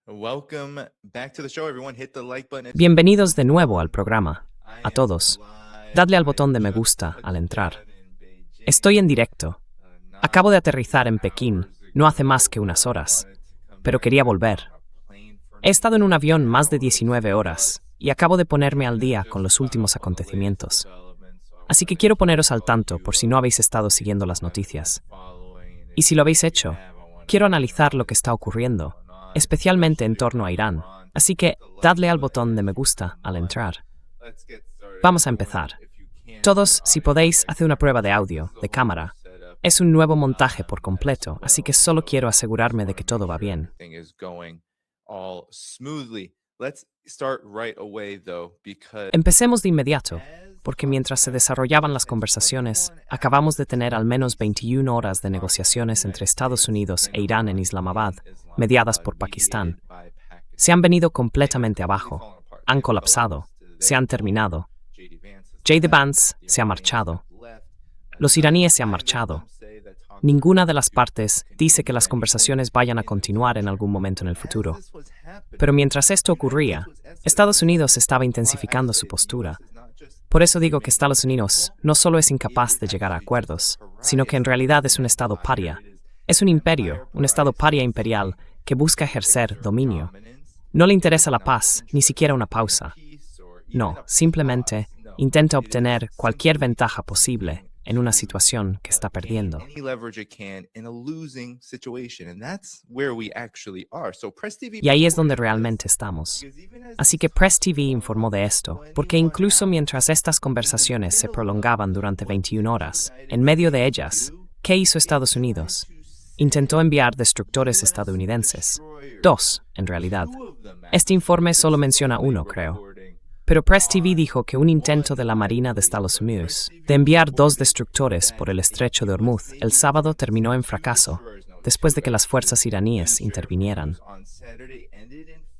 Welcome back to the show, everyone. Hit the like button. Bienvenidos de nuevo al programa. A todos. Dadle al botón de me gusta al entrar. Estoy en directo. Acabo de aterrizar en Pekín, no hace más que unas horas, pero quería volver. He estado en un avión más de 19 horas y acabo de ponerme al día con los últimos acontecimientos. Así que quiero poneros al tanto por si no habéis estado siguiendo las noticias. Y si lo habéis hecho, quiero analizar lo que está ocurriendo, especialmente en torno a Irán. Así que dadle al botón de me gusta al entrar. Vamos a empezar. Todos, si podéis, haced una prueba de audio, de cámara. Es un nuevo montaje por completo, así que solo quiero asegurarme de que todo va bien. Empecemos de inmediato, porque mientras se desarrollaban las conversaciones, acabamos de tener al menos 21 horas de negociaciones entre Estados Unidos e Irán en Islamabad, mediadas por Pakistán. Se han venido completamente abajo, han colapsado, se han terminado. J.D. Vance se ha marchado. Los iraníes se han marchado. Ninguna de las partes dice que las conversaciones vayan a continuar en algún momento en el futuro. Pero mientras esto ocurría, Estados Unidos estaba intensificando su postura. Por eso digo que Estados Unidos no solo es incapaz de llegar a acuerdos, sino que en realidad es un estado paria. Es un imperio, un estado paria imperial que busca ejercer dominio. No le interesa la paz, ni siquiera una pausa. No, simplemente intenta obtener cualquier ventaja posible en una situación que está perdiendo. Y ahí es donde realmente estamos. Así que Press TV informó de esto, porque incluso mientras estas conversaciones se prolongaban durante 21 horas, en medio de ellas, ¿qué hizo Estados Unidos? Intentó enviar destructores estadounidenses. 2, en realidad. Este informe solo menciona 1, creo. Pero Press TV dijo que un intento de la Marina de Estados Unidos de enviar 2 destructores por el estrecho de Hormuz el sábado terminó en fracaso, después de que las fuerzas iraníes intervinieran.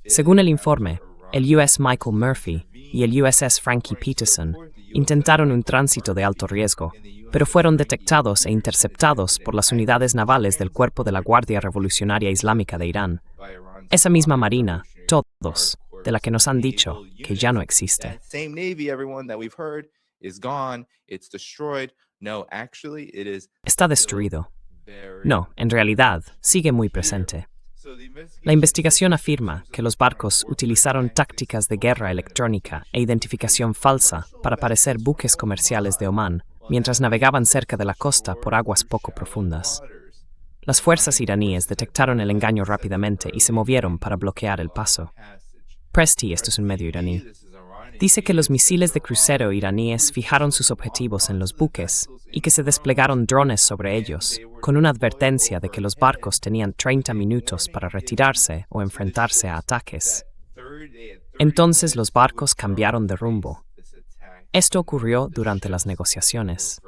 Según el informe, el USS Michael Murphy y el USS Frankie Peterson intentaron un tránsito de alto riesgo, pero fueron detectados e interceptados por las unidades navales del Cuerpo de la Guardia Revolucionaria Islámica de Irán. Esa misma Marina, todos, de la que nos han dicho que ya no existe. Está destruido. No, en realidad, sigue muy presente. La investigación afirma que los barcos utilizaron tácticas de guerra electrónica e identificación falsa para parecer buques comerciales de Omán mientras navegaban cerca de la costa por aguas poco profundas. Las fuerzas iraníes detectaron el engaño rápidamente y se movieron para bloquear el paso. Presti, esto es un medio iraní, dice que los misiles de crucero iraníes fijaron sus objetivos en los buques y que se desplegaron drones sobre ellos, con una advertencia de que los barcos tenían 30 minutos para retirarse o enfrentarse a ataques. Entonces los barcos cambiaron de rumbo. Esto ocurrió durante las negociaciones.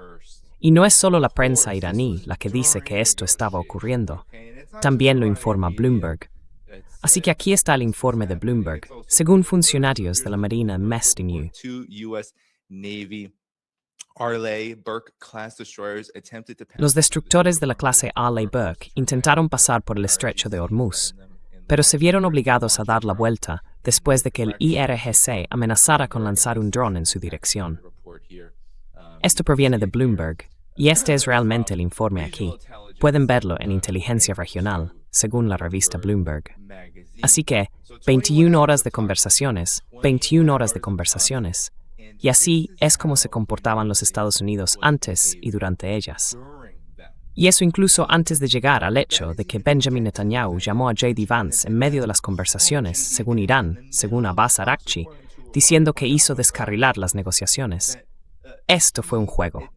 Y no es solo la prensa iraní la que dice que esto estaba ocurriendo. También lo informa Bloomberg. Así que aquí está el informe de Bloomberg, según funcionarios de la Marina Mestiniu. Los destructores de la clase Arleigh Burke intentaron pasar por el estrecho de Hormuz, pero se vieron obligados a dar la vuelta después de que el IRGC amenazara con lanzar un dron en su dirección. Esto proviene de Bloomberg, y este es realmente el informe aquí. Pueden verlo en Inteligencia Regional, según la revista Bloomberg. Así que, 21 horas de conversaciones, 21 horas de conversaciones. Y así es como se comportaban los Estados Unidos antes y durante ellas. Y eso incluso antes de llegar al hecho de que Benjamin Netanyahu llamó a J.D. Vance en medio de las conversaciones, según Irán, según Abbas Araghchi, diciendo que hizo descarrilar las negociaciones. Esto fue un juego.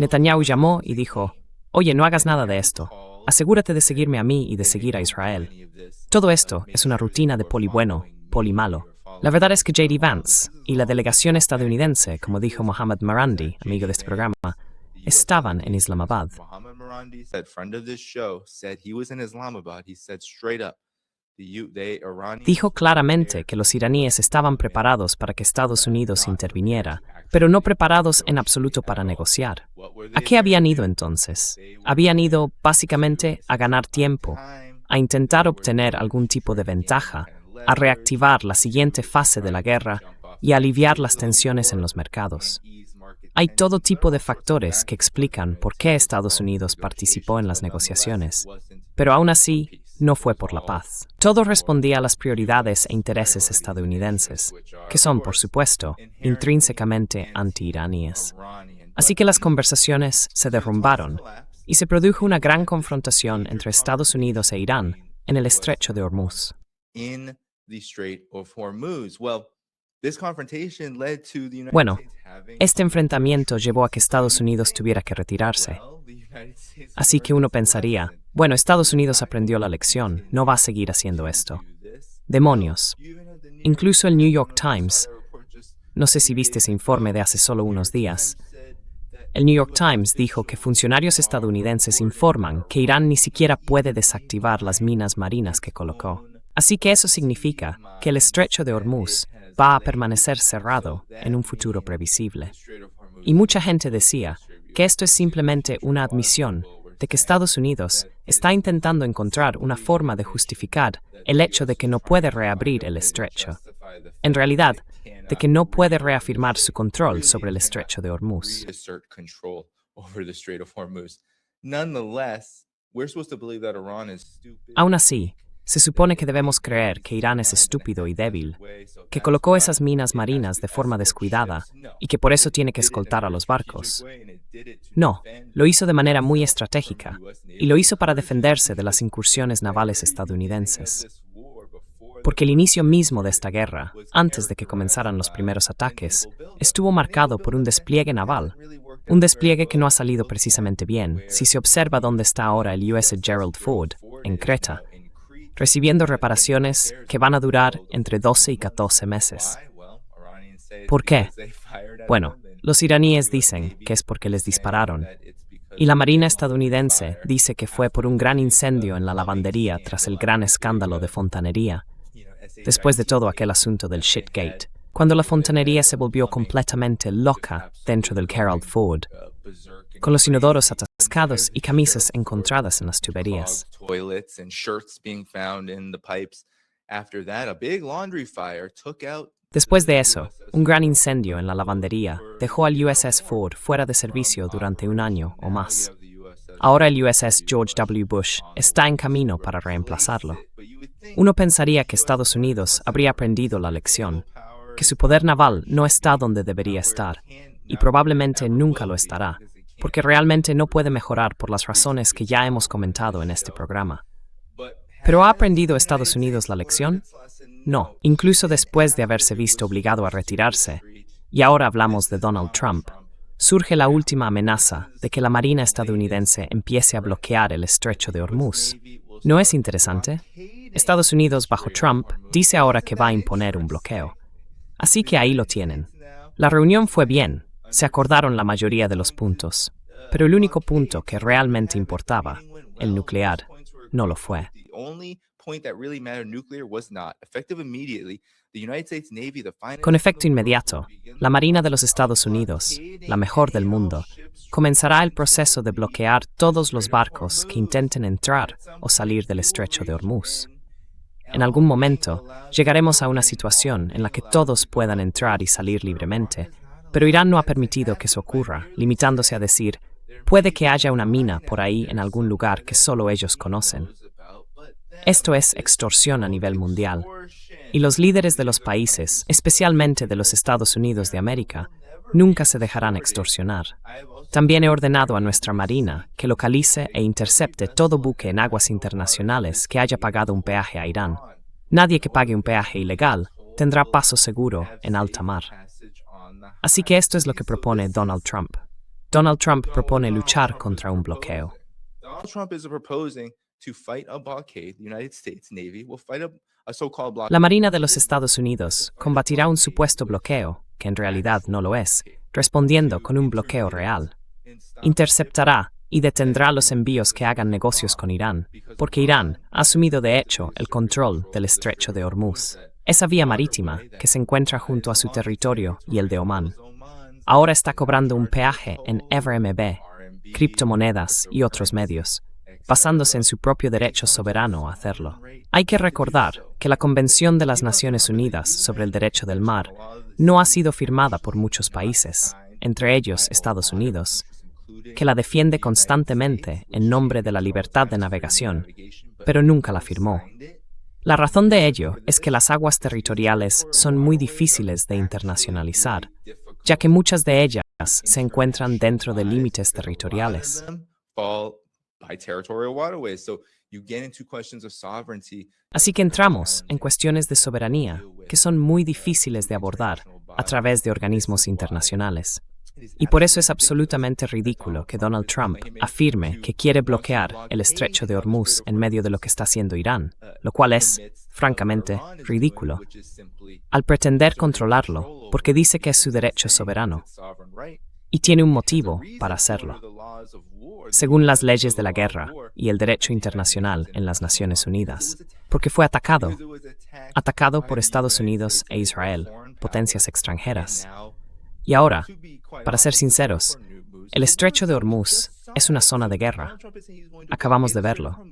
Netanyahu llamó y dijo: «Oye, no hagas nada de esto. Asegúrate de seguirme a mí y de seguir a Israel». Todo esto es una rutina de poli bueno, poli malo. La verdad es que J.D. Vance y la delegación estadounidense, como dijo Mohammad Marandi, amigo de este programa, estaban en Islamabad. Dijo claramente que los iraníes estaban preparados para que Estados Unidos interviniera, pero no preparados en absoluto para negociar. ¿A qué habían ido entonces? Habían ido, básicamente, a ganar tiempo, a intentar obtener algún tipo de ventaja, a reactivar la siguiente fase de la guerra y a aliviar las tensiones en los mercados. Hay todo tipo de factores que explican por qué Estados Unidos participó en las negociaciones, pero aún así no fue por la paz. Todo respondía a las prioridades e intereses estadounidenses, que son, por supuesto, intrínsecamente anti-iraníes. Así que las conversaciones se derrumbaron y se produjo una gran confrontación entre Estados Unidos e Irán en el estrecho de Hormuz. Bueno, este enfrentamiento llevó a que Estados Unidos tuviera que retirarse. Así que uno pensaría, bueno, Estados Unidos aprendió la lección, no va a seguir haciendo esto. Demonios. Incluso el New York Times, no sé si viste ese informe de hace solo unos días, el New York Times dijo que funcionarios estadounidenses informan que Irán ni siquiera puede desactivar las minas marinas que colocó. Así que eso significa que el estrecho de Hormuz va a permanecer cerrado en un futuro previsible. Y mucha gente decía que esto es simplemente una admisión de que Estados Unidos está intentando encontrar una forma de justificar el hecho de que no puede reabrir el estrecho. En realidad, de que no puede reafirmar su control sobre el estrecho de Hormuz. Aún así, se supone que debemos creer que Irán es estúpido y débil, que colocó esas minas marinas de forma descuidada y que por eso tiene que escoltar a los barcos. No, lo hizo de manera muy estratégica y lo hizo para defenderse de las incursiones navales estadounidenses. Porque el inicio mismo de esta guerra, antes de que comenzaran los primeros ataques, estuvo marcado por un despliegue naval, un despliegue que no ha salido precisamente bien si se observa dónde está ahora el USS Gerald Ford, en Creta, recibiendo reparaciones que van a durar entre 12 y 14 meses. ¿Por qué? Bueno, los iraníes dicen que es porque les dispararon, y la Marina estadounidense dice que fue por un gran incendio en la lavandería tras el gran escándalo de fontanería, después de todo aquel asunto del Shitgate, cuando la fontanería se volvió completamente loca dentro del Gerald Ford, con los inodoros atascados y camisas encontradas en las tuberías. Después de eso, un gran incendio en la lavandería dejó al USS Ford fuera de servicio durante un año o más. Ahora el USS George W. Bush está en camino para reemplazarlo. Uno pensaría que Estados Unidos habría aprendido la lección, que su poder naval no está donde debería estar, y probablemente nunca lo estará, porque realmente no puede mejorar por las razones que ya hemos comentado en este programa. ¿Pero ha aprendido Estados Unidos la lección? No, incluso después de haberse visto obligado a retirarse, y ahora hablamos de Donald Trump, surge la última amenaza de que la Marina estadounidense empiece a bloquear el estrecho de Hormuz. ¿No es interesante? Estados Unidos, bajo Trump, dice ahora que va a imponer un bloqueo. Así que ahí lo tienen. La reunión fue bien, se acordaron la mayoría de los puntos, pero el único punto que realmente importaba, el nuclear, no lo fue. Con efecto inmediato, la Marina de los Estados Unidos, la mejor del mundo, comenzará el proceso de bloquear todos los barcos que intenten entrar o salir del estrecho de Hormuz. En algún momento, llegaremos a una situación en la que todos puedan entrar y salir libremente, pero Irán no ha permitido que eso ocurra, limitándose a decir, puede que haya una mina por ahí en algún lugar que solo ellos conocen. Esto es extorsión a nivel mundial, y los líderes de los países, especialmente de los Estados Unidos de América, nunca se dejarán extorsionar. También he ordenado a nuestra Marina que localice e intercepte todo buque en aguas internacionales que haya pagado un peaje a Irán. Nadie que pague un peaje ilegal tendrá paso seguro en alta mar. Así que esto es lo que propone Donald Trump. Donald Trump propone luchar contra un bloqueo. La Marina de los Estados Unidos combatirá un supuesto bloqueo, que en realidad no lo es, respondiendo con un bloqueo real. Interceptará y detendrá los envíos que hagan negocios con Irán, porque Irán ha asumido de hecho el control del estrecho de Hormuz, esa vía marítima que se encuentra junto a su territorio y el de Omán. Ahora está cobrando un peaje en RMB, criptomonedas y otros medios, basándose en su propio derecho soberano a hacerlo. Hay que recordar que la Convención de las Naciones Unidas sobre el Derecho del Mar no ha sido firmada por muchos países, entre ellos Estados Unidos, que la defiende constantemente en nombre de la libertad de navegación, pero nunca la firmó. La razón de ello es que las aguas territoriales son muy difíciles de internacionalizar, ya que muchas de ellas se encuentran dentro de límites territoriales. Así que entramos en cuestiones de soberanía que son muy difíciles de abordar a través de organismos internacionales. Y por eso es absolutamente ridículo que Donald Trump afirme que quiere bloquear el estrecho de Hormuz en medio de lo que está haciendo Irán, lo cual es, francamente, ridículo, al pretender controlarlo porque dice que es su derecho soberano. Y tiene un motivo para hacerlo. Según las leyes de la guerra y el derecho internacional en las Naciones Unidas, porque fue atacado por Estados Unidos e Israel, potencias extranjeras. Y ahora, para ser sinceros, el estrecho de Hormuz es una zona de guerra. Acabamos de verlo.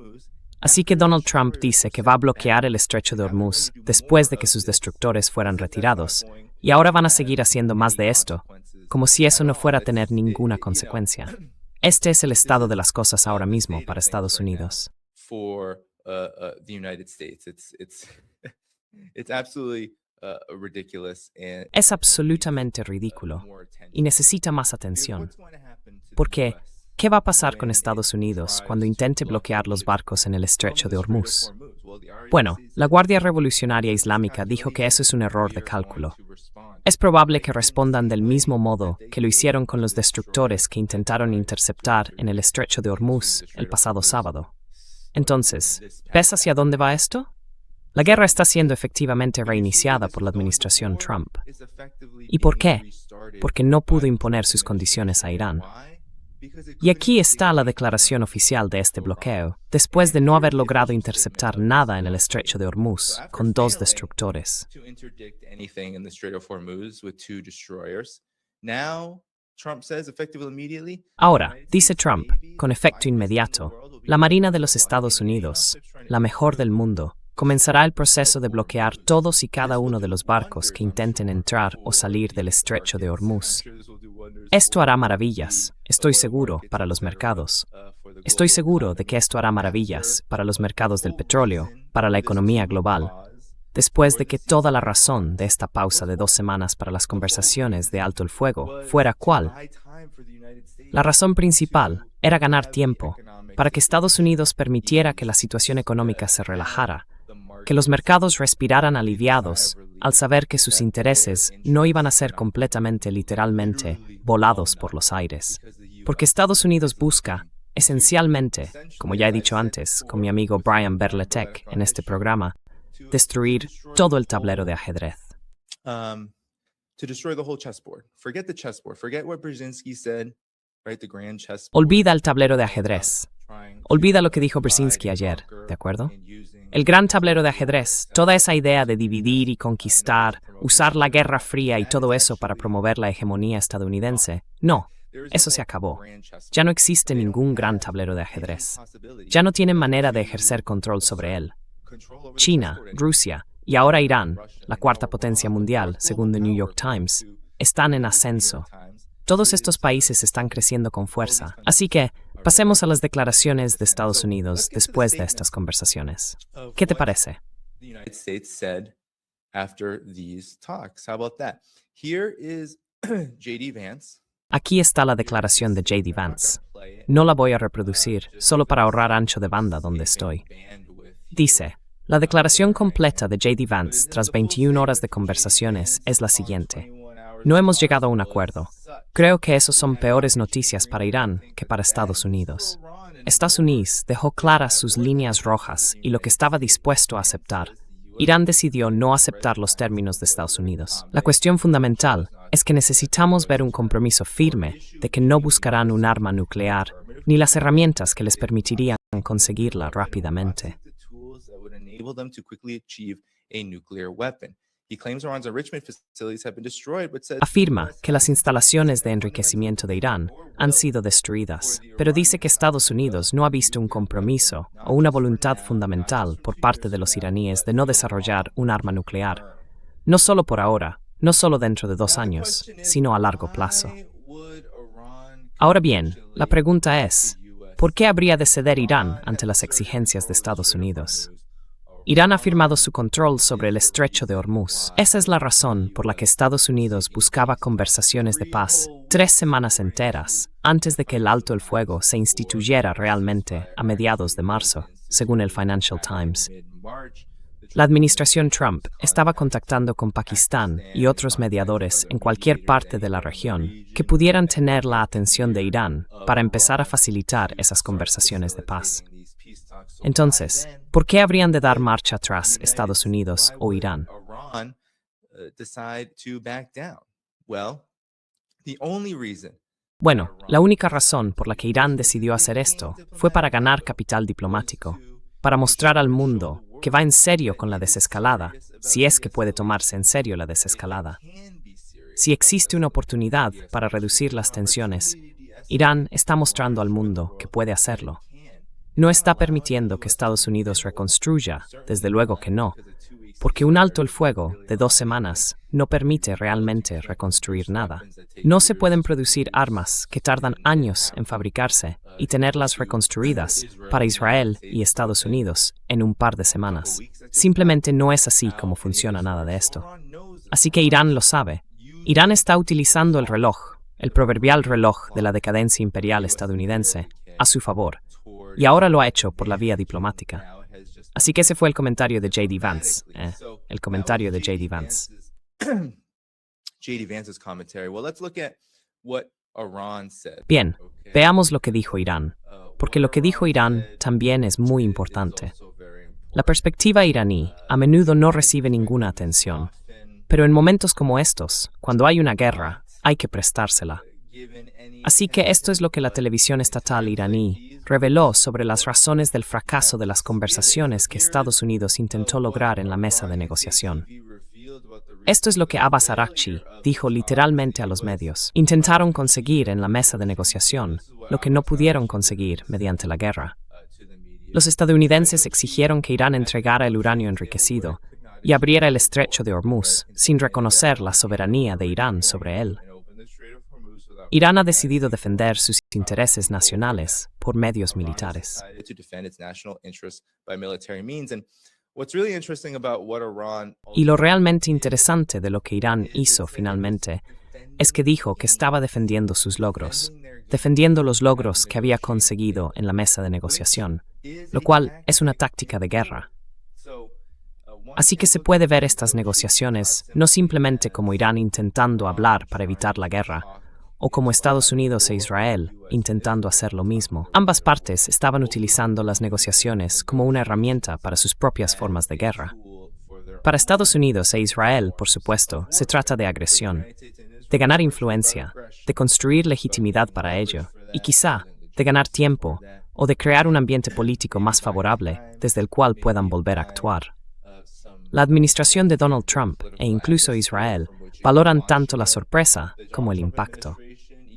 Así que Donald Trump dice que va a bloquear el estrecho de Hormuz después de que sus destructores fueran retirados, y ahora van a seguir haciendo más de esto, como si eso no fuera a tener ninguna consecuencia. Este es el estado de las cosas ahora mismo para Estados Unidos. Es absolutamente ridículo y necesita más atención. Porque, ¿qué va a pasar con Estados Unidos cuando intente bloquear los barcos en el estrecho de Hormuz? Bueno, la Guardia Revolucionaria Islámica dijo que eso es un error de cálculo. Es probable que respondan del mismo modo que lo hicieron con los destructores que intentaron interceptar en el estrecho de Hormuz el pasado sábado. Entonces, ¿ves hacia dónde va esto? La guerra está siendo efectivamente reiniciada por la administración Trump. ¿Y por qué? Porque no pudo imponer sus condiciones a Irán. Y aquí está la declaración oficial de este bloqueo, después de no haber logrado interceptar nada en el estrecho de Hormuz con 2 destructores. Ahora, dice Trump, con efecto inmediato, la Marina de los Estados Unidos, la mejor del mundo, comenzará el proceso de bloquear todos y cada uno de los barcos que intenten entrar o salir del estrecho de Hormuz. Esto hará maravillas, estoy seguro, para los mercados. Estoy seguro de que esto hará maravillas para los mercados del petróleo, para la economía global. Después de que toda la razón de esta pausa de 2 semanas para las conversaciones de alto el fuego fuera ¿cuál? La razón principal era ganar tiempo para que Estados Unidos permitiera que la situación económica se relajara, que los mercados respiraran aliviados al saber que sus intereses no iban a ser completamente, literalmente, volados por los aires. Porque Estados Unidos busca, esencialmente, como ya he dicho antes con mi amigo Brian Berletek en este programa, destruir todo el tablero de ajedrez. Olvida el tablero de ajedrez. Olvida lo que dijo Brzezinski ayer, ¿de acuerdo? El gran tablero de ajedrez, toda esa idea de dividir y conquistar, usar la Guerra Fría y todo eso para promover la hegemonía estadounidense, no, eso se acabó. Ya no existe ningún gran tablero de ajedrez. Ya no tienen manera de ejercer control sobre él. China, Rusia y ahora Irán, la 4ª potencia mundial, según The New York Times, están en ascenso. Todos estos países están creciendo con fuerza. Así que, pasemos a las declaraciones de Estados Unidos después de estas conversaciones. ¿Qué te parece? Aquí está la declaración de J.D. Vance. No la voy a reproducir, solo para ahorrar ancho de banda donde estoy. Dice, la declaración completa de J.D. Vance tras 21 horas de conversaciones es la siguiente. No hemos llegado a un acuerdo. Creo que eso son peores noticias para Irán que para Estados Unidos. Estados Unidos dejó claras sus líneas rojas y lo que estaba dispuesto a aceptar. Irán decidió no aceptar los términos de Estados Unidos. La cuestión fundamental es que necesitamos ver un compromiso firme de que no buscarán un arma nuclear ni las herramientas que les permitirían conseguirla rápidamente. He claims Iran's enrichment facilities have been destroyed, but says Afirma que las instalaciones de enriquecimiento de Irán han sido destruidas, pero dice que Estados Unidos no ha visto un compromiso o una voluntad fundamental por parte de los iraníes de no desarrollar un arma nuclear, no solo por ahora, no solo dentro de 2 años, sino a largo plazo. Ahora bien, la pregunta es, ¿por qué habría de ceder Irán ante las exigencias de Estados Unidos? Irán ha firmado su control sobre el estrecho de Hormuz. Esa es la razón por la que Estados Unidos buscaba conversaciones de paz 3 semanas enteras antes de que el alto el fuego se instituyera realmente a mediados de marzo, según el Financial Times. La administración Trump estaba contactando con Pakistán y otros mediadores en cualquier parte de la región que pudieran tener la atención de Irán para empezar a facilitar esas conversaciones de paz. Entonces, ¿por qué habrían de dar marcha atrás Estados Unidos o Irán? Bueno, la única razón por la que Irán decidió hacer esto fue para ganar capital diplomático, para mostrar al mundo que va en serio con la desescalada, si es que puede tomarse en serio la desescalada. Si existe una oportunidad para reducir las tensiones, Irán está mostrando al mundo que puede hacerlo. No está permitiendo que Estados Unidos reconstruya, desde luego que no, porque un alto el fuego de 2 semanas no permite realmente reconstruir nada. No se pueden producir armas que tardan años en fabricarse y tenerlas reconstruidas para Israel y Estados Unidos en un par de semanas. Simplemente no es así como funciona nada de esto. Así que Irán lo sabe. Irán está utilizando el reloj, el proverbial reloj de la decadencia imperial estadounidense, a su favor. Y ahora lo ha hecho por la vía diplomática. Así que ese fue el comentario de J.D. Vance. El comentario de J.D. Vance. Bien, veamos lo que dijo Irán, porque lo que dijo Irán también es muy importante. La perspectiva iraní a menudo no recibe ninguna atención, pero en momentos como estos, cuando hay una guerra, hay que prestársela. Así que esto es lo que la televisión estatal iraní reveló sobre las razones del fracaso de las conversaciones que Estados Unidos intentó lograr en la mesa de negociación. Esto es lo que Abbas Araghchi dijo literalmente a los medios. Intentaron conseguir en la mesa de negociación lo que no pudieron conseguir mediante la guerra. Los estadounidenses exigieron que Irán entregara el uranio enriquecido y abriera el estrecho de Hormuz sin reconocer la soberanía de Irán sobre él. Irán ha decidido defender sus intereses nacionales por medios militares. Y lo realmente interesante de lo que Irán hizo finalmente es que dijo que estaba defendiendo sus logros, defendiendo los logros que había conseguido en la mesa de negociación, lo cual es una táctica de guerra. Así que se puede ver estas negociaciones no simplemente como Irán intentando hablar para evitar la guerra, o como Estados Unidos e Israel intentando hacer lo mismo. Ambas partes estaban utilizando las negociaciones como una herramienta para sus propias formas de guerra. Para Estados Unidos e Israel, por supuesto, se trata de agresión, de ganar influencia, de construir legitimidad para ello, y quizá de ganar tiempo o de crear un ambiente político más favorable desde el cual puedan volver a actuar. La administración de Donald Trump e incluso Israel valoran tanto la sorpresa como el impacto.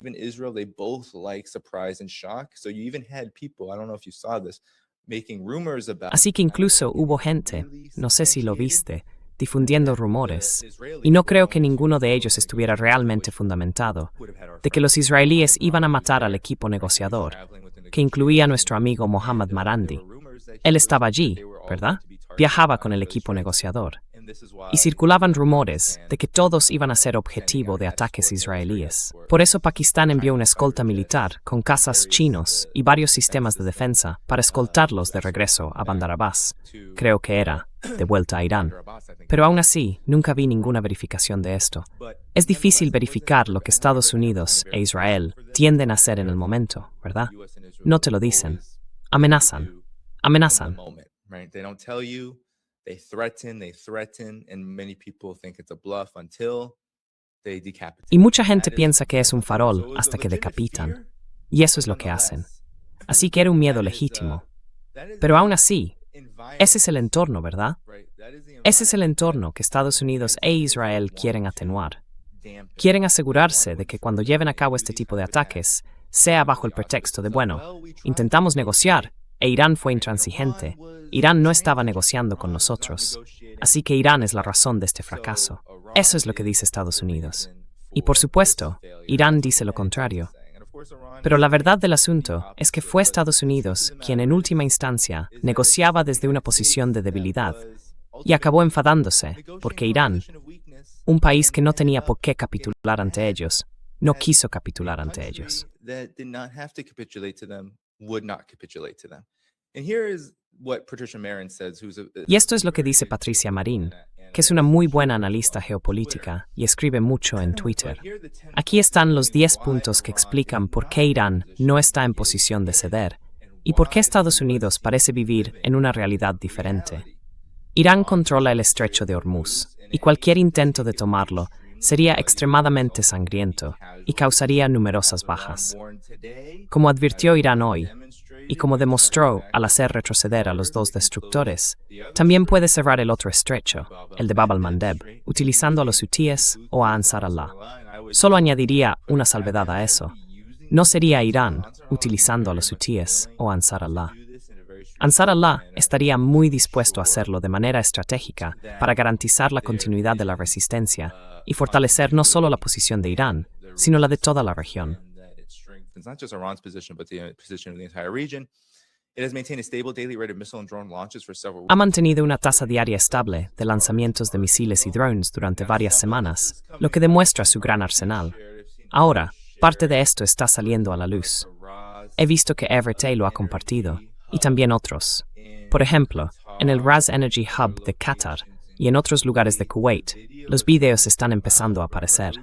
Even Israel, they both like surprise and shock. So you even had people, I don't know if you saw this, making rumors about. Así que incluso hubo gente, no sé si lo viste, difundiendo rumores, y no creo que ninguno de ellos estuviera realmente fundamentado, de que los israelíes iban a matar al equipo negociador, que incluía a nuestro amigo Mohammad Marandi. Él estaba allí, ¿verdad? Viajaba con el equipo negociador. Y circulaban rumores de que todos iban a ser objetivo de ataques israelíes. Por eso Pakistán envió una escolta militar con cazas chinos y varios sistemas de defensa para escoltarlos de regreso a Bandar Abbas. Creo que era de vuelta a Irán. Pero aún así, nunca vi ninguna verificación de esto. Es difícil verificar lo que Estados Unidos e Israel tienden a hacer en el momento, ¿verdad? No te lo dicen. Amenazan. Amenazan. They threaten, and many people think it's a bluff until they decapitate. Y mucha gente piensa que es un farol hasta que decapitan. Y eso es lo que hacen. Así que era un miedo legítimo. Pero aún así, ese es el entorno, ¿verdad? Ese es el entorno que Estados Unidos e Israel quieren atenuar. Quieren asegurarse de que cuando lleven a cabo este tipo de ataques, sea bajo el pretexto de, bueno, intentamos negociar, e Irán fue intransigente. Irán no estaba negociando con nosotros. Así que Irán es la razón de este fracaso. Eso es lo que dice Estados Unidos. Y por supuesto, Irán dice lo contrario. Pero la verdad del asunto es que fue Estados Unidos quien en última instancia negociaba desde una posición de debilidad y acabó enfadándose porque Irán, un país que no tenía por qué capitular ante ellos, no quiso capitular ante ellos. Y esto es lo que dice Patricia Marín, que es una muy buena analista geopolítica y escribe mucho en Twitter. Aquí están los 10 puntos que explican por qué Irán no está en posición de ceder y por qué Estados Unidos parece vivir en una realidad diferente. Irán controla el estrecho de Hormuz y cualquier intento de tomarlo sería extremadamente sangriento y causaría numerosas bajas. Como advirtió Irán hoy, y como demostró al hacer retroceder a los dos destructores, también puede cerrar el otro estrecho, el de Bab al-Mandeb, utilizando a los hutíes o a Ansar Allah. Solo añadiría una salvedad a eso. No sería Irán utilizando a los hutíes o a Ansar Allah. Ansar Allah estaría muy dispuesto a hacerlo de manera estratégica para garantizar la continuidad de la resistencia y fortalecer no solo la posición de Irán, sino la de toda la región. Ha mantenido una tasa diaria estable de lanzamientos de misiles y drones durante varias semanas, lo que demuestra su gran arsenal. Ahora, parte de esto está saliendo a la luz. He visto que RT lo ha compartido, y también otros. Por ejemplo, en el Ras Energy Hub de Qatar y en otros lugares de Kuwait, los videos están empezando a aparecer.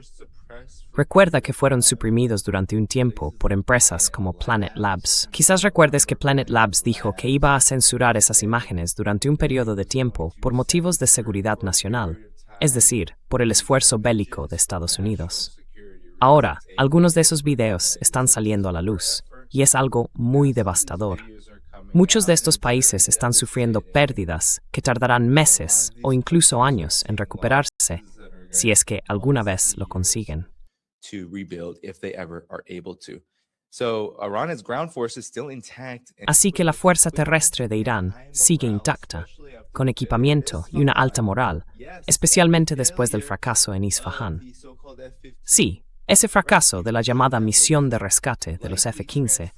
Recuerda que fueron suprimidos durante un tiempo por empresas como Planet Labs. Quizás recuerdes que Planet Labs dijo que iba a censurar esas imágenes durante un periodo de tiempo por motivos de seguridad nacional, es decir, por el esfuerzo bélico de Estados Unidos. Ahora, algunos de esos videos están saliendo a la luz, y es algo muy devastador. Muchos de estos países están sufriendo pérdidas que tardarán meses o incluso años en recuperarse, si es que alguna vez lo consiguen. Así que la fuerza terrestre de Irán sigue intacta, con equipamiento y una alta moral, especialmente después del fracaso en Isfahán. Sí, ese fracaso de la llamada misión de rescate de los F-15,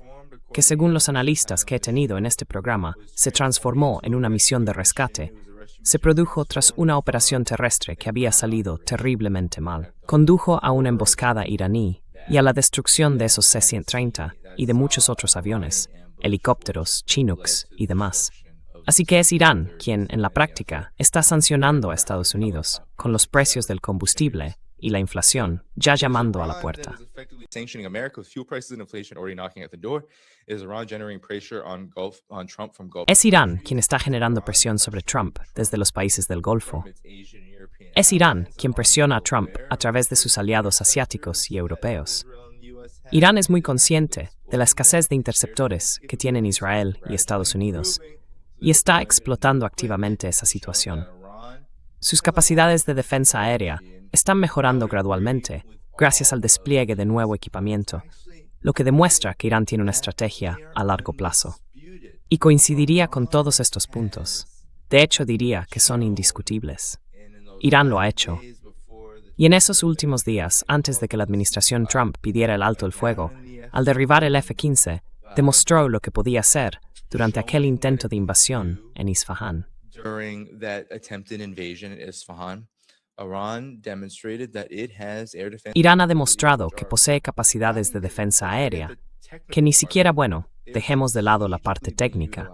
que según los analistas que he tenido en este programa, se transformó en una misión de rescate, se produjo tras una operación terrestre que había salido terriblemente mal. Condujo a una emboscada iraní y a la destrucción de esos C-130 y de muchos otros aviones, helicópteros, Chinooks y demás. Así que es Irán quien, en la práctica, está sancionando a Estados Unidos, con los precios del combustible y la inflación ya llamando a la puerta. Es Irán quien está generando presión sobre Trump desde los países del Golfo. Es Irán quien presiona a Trump a través de sus aliados asiáticos y europeos. Irán es muy consciente de la escasez de interceptores que tienen Israel y Estados Unidos y está explotando activamente esa situación. Sus capacidades de defensa aérea están mejorando gradualmente gracias al despliegue de nuevo equipamiento, lo que demuestra que Irán tiene una estrategia a largo plazo. Y coincidiría con todos estos puntos. De hecho, diría que son indiscutibles. Irán lo ha hecho. Y en esos últimos días, antes de que la administración Trump pidiera el alto el fuego, al derribar el F-15, demostró lo que podía hacer durante aquel intento de invasión en Isfahán. Irán ha demostrado que posee capacidades de defensa aérea, que ni siquiera, dejemos de lado la parte técnica,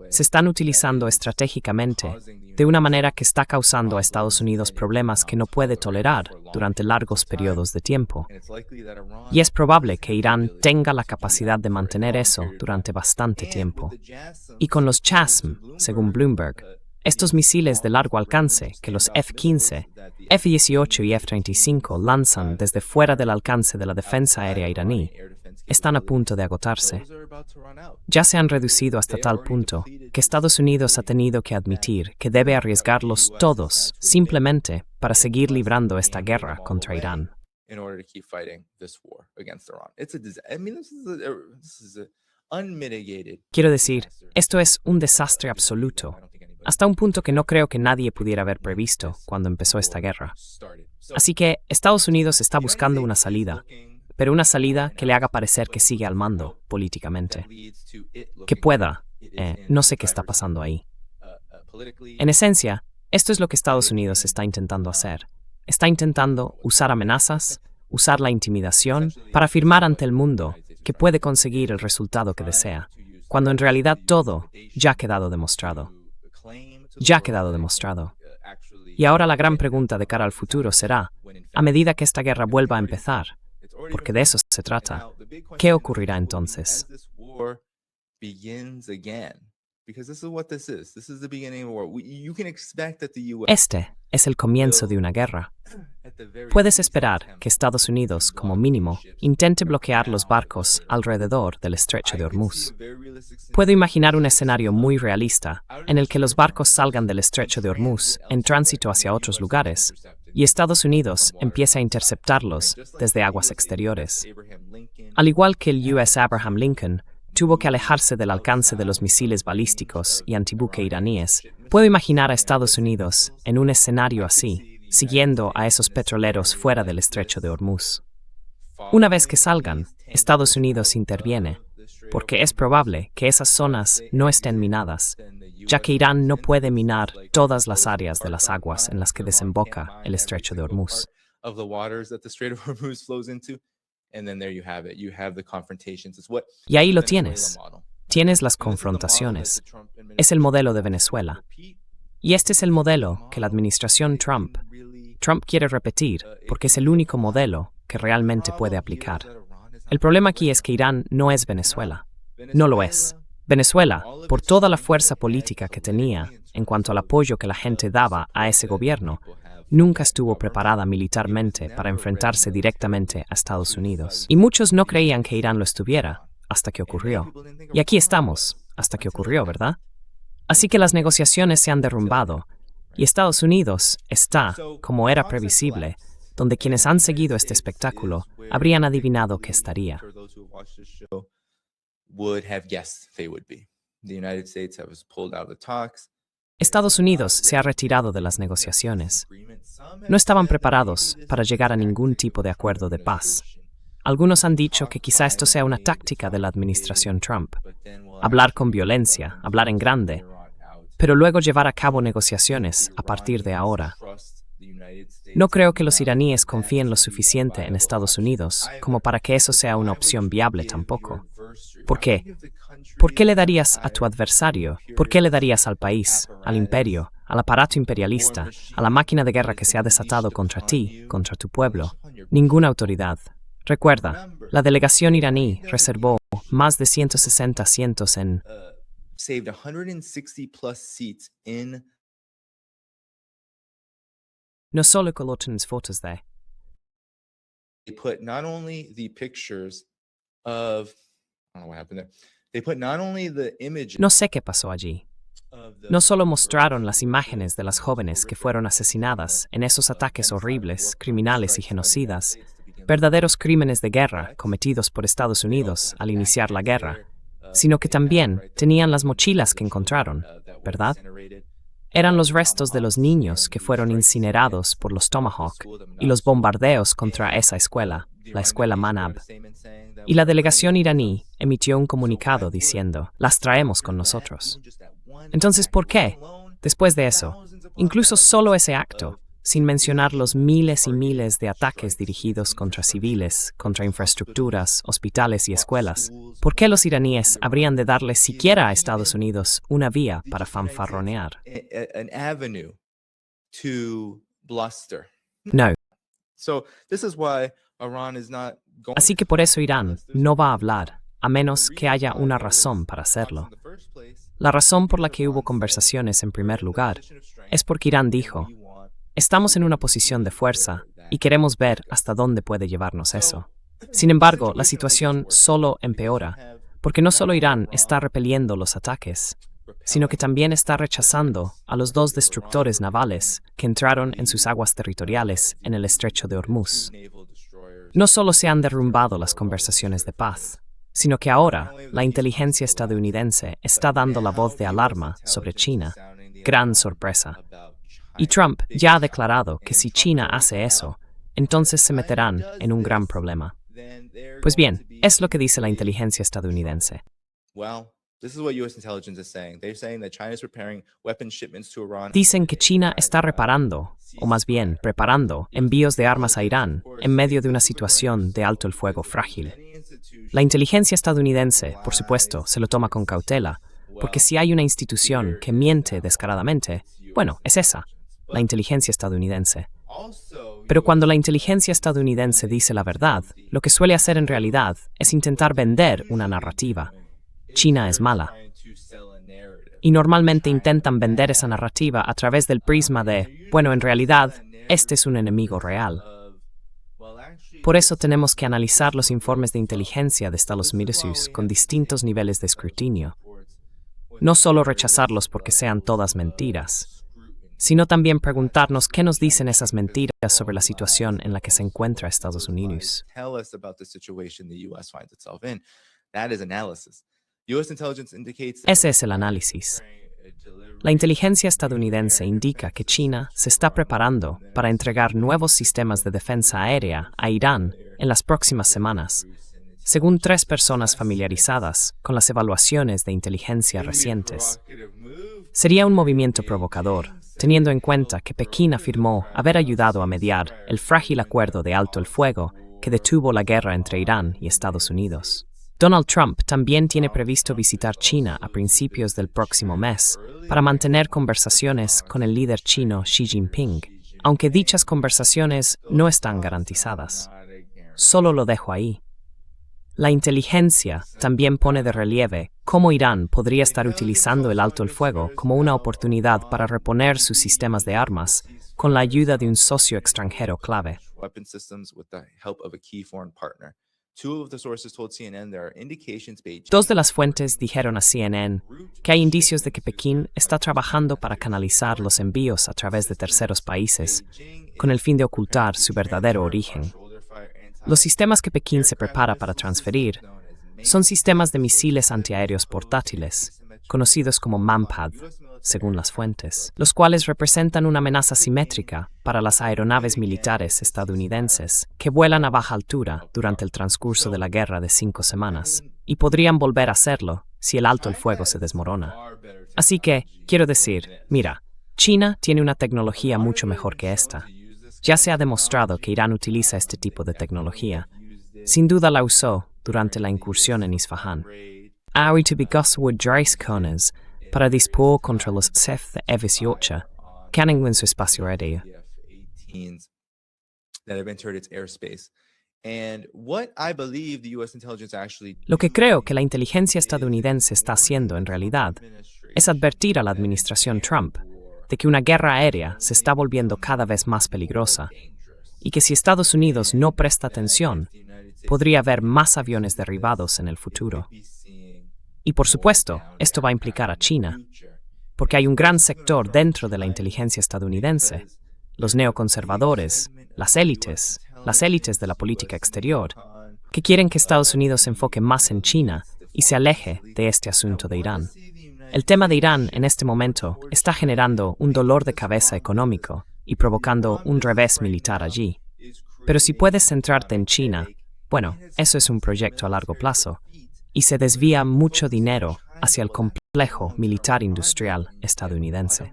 se están utilizando estratégicamente de una manera que está causando a Estados Unidos problemas que no puede tolerar durante largos periodos de tiempo. Y es probable que Irán tenga la capacidad de mantener eso durante bastante tiempo. Y con los JASM, según Bloomberg, estos misiles de largo alcance que los F-15, F-18 y F-35 lanzan desde fuera del alcance de la defensa aérea iraní, están a punto de agotarse. Ya se han reducido hasta tal punto que Estados Unidos ha tenido que admitir que debe arriesgarlos todos simplemente para seguir librando esta guerra contra Irán. In order to keep fighting this war against Iran. It's a disaster. I mean, this is a unmitigated. Quiero decir, esto es un desastre absoluto, hasta un punto que no creo que nadie pudiera haber previsto cuando empezó esta guerra. Así que Estados Unidos está buscando una salida, pero una salida que le haga parecer que sigue al mando políticamente. Que pueda. No sé qué está pasando ahí. En esencia, esto es lo que Estados Unidos está intentando hacer. Está intentando usar amenazas, usar la intimidación para afirmar ante el mundo que puede conseguir el resultado que desea, cuando en realidad todo ya ha quedado demostrado. Ya ha quedado demostrado. Y ahora la gran pregunta de cara al futuro será, a medida que esta guerra vuelva a empezar, porque de eso se trata, ¿qué ocurrirá entonces? Este es el comienzo de una guerra. Puedes esperar que Estados Unidos, como mínimo, intente bloquear los barcos alrededor del estrecho de Hormuz. Puedo imaginar un escenario muy realista en el que los barcos salgan del estrecho de Hormuz en tránsito hacia otros lugares y Estados Unidos empiece a interceptarlos desde aguas exteriores. Al igual que el USS Abraham Lincoln tuvo que alejarse del alcance de los misiles balísticos y antibuque iraníes, puedo imaginar a Estados Unidos en un escenario así, siguiendo a esos petroleros fuera del estrecho de Hormuz. Una vez que salgan, Estados Unidos interviene, porque es probable que esas zonas no estén minadas, ya que Irán no puede minar todas las áreas de las aguas en las que desemboca el estrecho de Hormuz. Y ahí lo tienes. Tienes las confrontaciones. Es el modelo de Venezuela. Y este es el modelo que la administración Trump quiere repetir porque es el único modelo que realmente puede aplicar. El problema aquí es que Irán no es Venezuela. No lo es. Venezuela, por toda la fuerza política que tenía en cuanto al apoyo que la gente daba a ese gobierno, nunca estuvo preparada militarmente para enfrentarse directamente a Estados Unidos. Y muchos no creían que Irán lo estuviera, hasta que ocurrió. Y aquí estamos, hasta que ocurrió, ¿verdad? Así que las negociaciones se han derrumbado, y Estados Unidos está, como era previsible, donde quienes han seguido este espectáculo habrían adivinado que estaría. Estados Unidos se ha retirado de las negociaciones. No estaban preparados para llegar a ningún tipo de acuerdo de paz. Algunos han dicho que quizá esto sea una táctica de la administración Trump. Hablar con violencia, hablar en grande, pero luego llevar a cabo negociaciones a partir de ahora. No creo que los iraníes confíen lo suficiente en Estados Unidos como para que eso sea una opción viable tampoco. ¿Por qué? ¿Por qué le darías a tu adversario? ¿Por qué le darías al país, al imperio, al aparato imperialista, a la máquina de guerra que se ha desatado contra ti, contra tu pueblo? Ninguna autoridad. Recuerda, la delegación iraní reservó más de 160 asientos en... No solo colocan fotos de... No sé qué pasó allí. No solo mostraron las imágenes de las jóvenes que fueron asesinadas en esos ataques horribles, criminales y genocidas, verdaderos crímenes de guerra cometidos por Estados Unidos al iniciar la guerra, sino que también tenían las mochilas que encontraron, ¿verdad? Eran los restos de los niños que fueron incinerados por los Tomahawk y los bombardeos contra esa escuela, la escuela Manab. Y la delegación iraní emitió un comunicado diciendo, las traemos con nosotros. Entonces, ¿por qué? Después de eso, incluso solo ese acto, sin mencionar los miles y miles de ataques dirigidos contra civiles, contra infraestructuras, hospitales y escuelas, ¿por qué los iraníes habrían de darle siquiera a Estados Unidos una vía para fanfarronear? No. Así que por eso Irán no va a hablar, a menos que haya una razón para hacerlo. La razón por la que hubo conversaciones en primer lugar es porque Irán dijo, estamos en una posición de fuerza y queremos ver hasta dónde puede llevarnos eso. Sin embargo, la situación solo empeora, porque no solo Irán está repeliendo los ataques, sino que también está rechazando a los 2 destructores navales que entraron en sus aguas territoriales en el estrecho de Hormuz. No solo se han derrumbado las conversaciones de paz, sino que ahora la inteligencia estadounidense está dando la voz de alarma sobre China. Gran sorpresa. Y Trump ya ha declarado que si China hace eso, entonces se meterán en un gran problema. Pues bien, es lo que dice la inteligencia estadounidense. Dicen que China está reparando, o más bien preparando, envíos de armas a Irán en medio de una situación de alto el fuego frágil. La inteligencia estadounidense, por supuesto, se lo toma con cautela, porque si hay una institución que miente descaradamente, bueno, es esa, la inteligencia estadounidense. Pero cuando la inteligencia estadounidense dice la verdad, lo que suele hacer en realidad es intentar vender una narrativa. China es mala. Y normalmente intentan vender esa narrativa a través del prisma de, bueno, en realidad, este es un enemigo real. Por eso tenemos que analizar los informes de inteligencia de Estados Unidos con distintos niveles de escrutinio. No solo rechazarlos porque sean todas mentiras, sino también preguntarnos qué nos dicen esas mentiras sobre la situación en la que se encuentra Estados Unidos. Ese es el análisis. La inteligencia estadounidense indica que China se está preparando para entregar nuevos sistemas de defensa aérea a Irán en las próximas semanas, según 3 personas familiarizadas con las evaluaciones de inteligencia recientes. Sería un movimiento provocador, teniendo en cuenta que Pekín afirmó haber ayudado a mediar el frágil acuerdo de alto el fuego que detuvo la guerra entre Irán y Estados Unidos. Donald Trump también tiene previsto visitar China a principios del próximo mes para mantener conversaciones con el líder chino Xi Jinping, aunque dichas conversaciones no están garantizadas. Solo lo dejo ahí. La inteligencia también pone de relieve cómo Irán podría estar utilizando el alto el fuego como una oportunidad para reponer sus sistemas de armas con la ayuda de un socio extranjero clave. 2 de las fuentes dijeron a CNN que hay indicios de que Pekín está trabajando para canalizar los envíos a través de terceros países, con el fin de ocultar su verdadero origen. Los sistemas que Pekín se prepara para transferir son sistemas de misiles antiaéreos portátiles, conocidos como Manpad, según las fuentes, los cuales representan una amenaza simétrica para las aeronaves militares estadounidenses que vuelan a baja altura durante el transcurso de la guerra de 5 semanas, y podrían volver a hacerlo si el alto el fuego se desmorona. Así que, quiero decir, mira, China tiene una tecnología mucho mejor que esta. Ya se ha demostrado que Irán utiliza este tipo de tecnología. Sin duda la usó durante la incursión en Isfahán. Ahorita Wood Dreiskones para dispor contra los F-18 que han en su espacio aéreo. Lo que creo que la inteligencia estadounidense está haciendo en realidad es advertir a la administración Trump de que una guerra aérea se está volviendo cada vez más peligrosa y que si Estados Unidos no presta atención, podría haber más aviones derribados en el futuro. Y por supuesto, esto va a implicar a China, porque hay un gran sector dentro de la inteligencia estadounidense, los neoconservadores, las élites de la política exterior, que quieren que Estados Unidos se enfoque más en China y se aleje de este asunto de Irán. El tema de Irán en este momento está generando un dolor de cabeza económico y provocando un revés militar allí. Pero si puedes centrarte en China, bueno, eso es un proyecto a largo plazo, y se desvía mucho dinero hacia el complejo militar industrial estadounidense.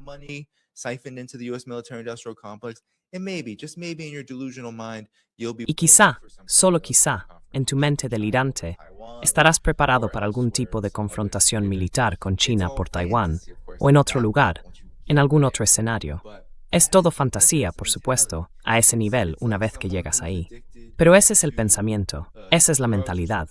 Y quizá, solo quizá, en tu mente delirante, estarás preparado para algún tipo de confrontación militar con China por Taiwán, o en otro lugar, en algún otro escenario. Es todo fantasía, por supuesto, a ese nivel una vez que llegas ahí. Pero ese es el pensamiento, esa es la mentalidad.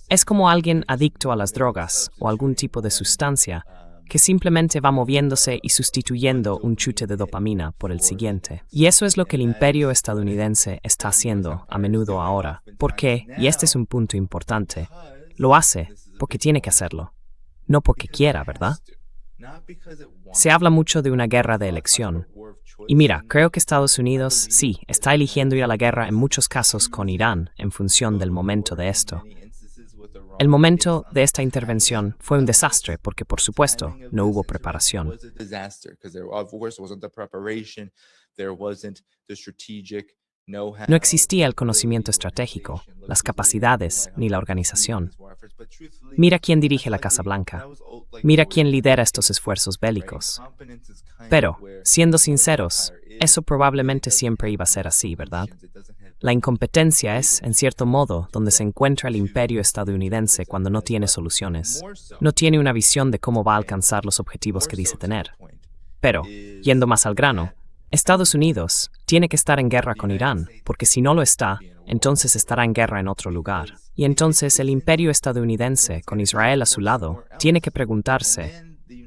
Es como alguien adicto a las drogas o algún tipo de sustancia que simplemente va moviéndose y sustituyendo un chute de dopamina por el siguiente. Y eso es lo que el imperio estadounidense está haciendo a menudo ahora, porque, y este es un punto importante, lo hace porque tiene que hacerlo, no porque quiera, ¿verdad? Se habla mucho de una guerra de elección. Y mira, creo que Estados Unidos, sí, está eligiendo ir a la guerra en muchos casos con Irán en función del momento de esto. El momento de esta intervención fue un desastre porque, por supuesto, no hubo preparación. No existía el conocimiento estratégico, las capacidades ni la organización. Mira quién dirige la Casa Blanca. Mira quién lidera estos esfuerzos bélicos. Pero, siendo sinceros, eso probablemente siempre iba a ser así, ¿verdad? La incompetencia es, en cierto modo, donde se encuentra el imperio estadounidense cuando no tiene soluciones. No tiene una visión de cómo va a alcanzar los objetivos que dice tener. Pero, yendo más al grano, Estados Unidos tiene que estar en guerra con Irán, porque si no lo está, entonces estará en guerra en otro lugar. Y entonces el imperio estadounidense, con Israel a su lado, tiene que preguntarse,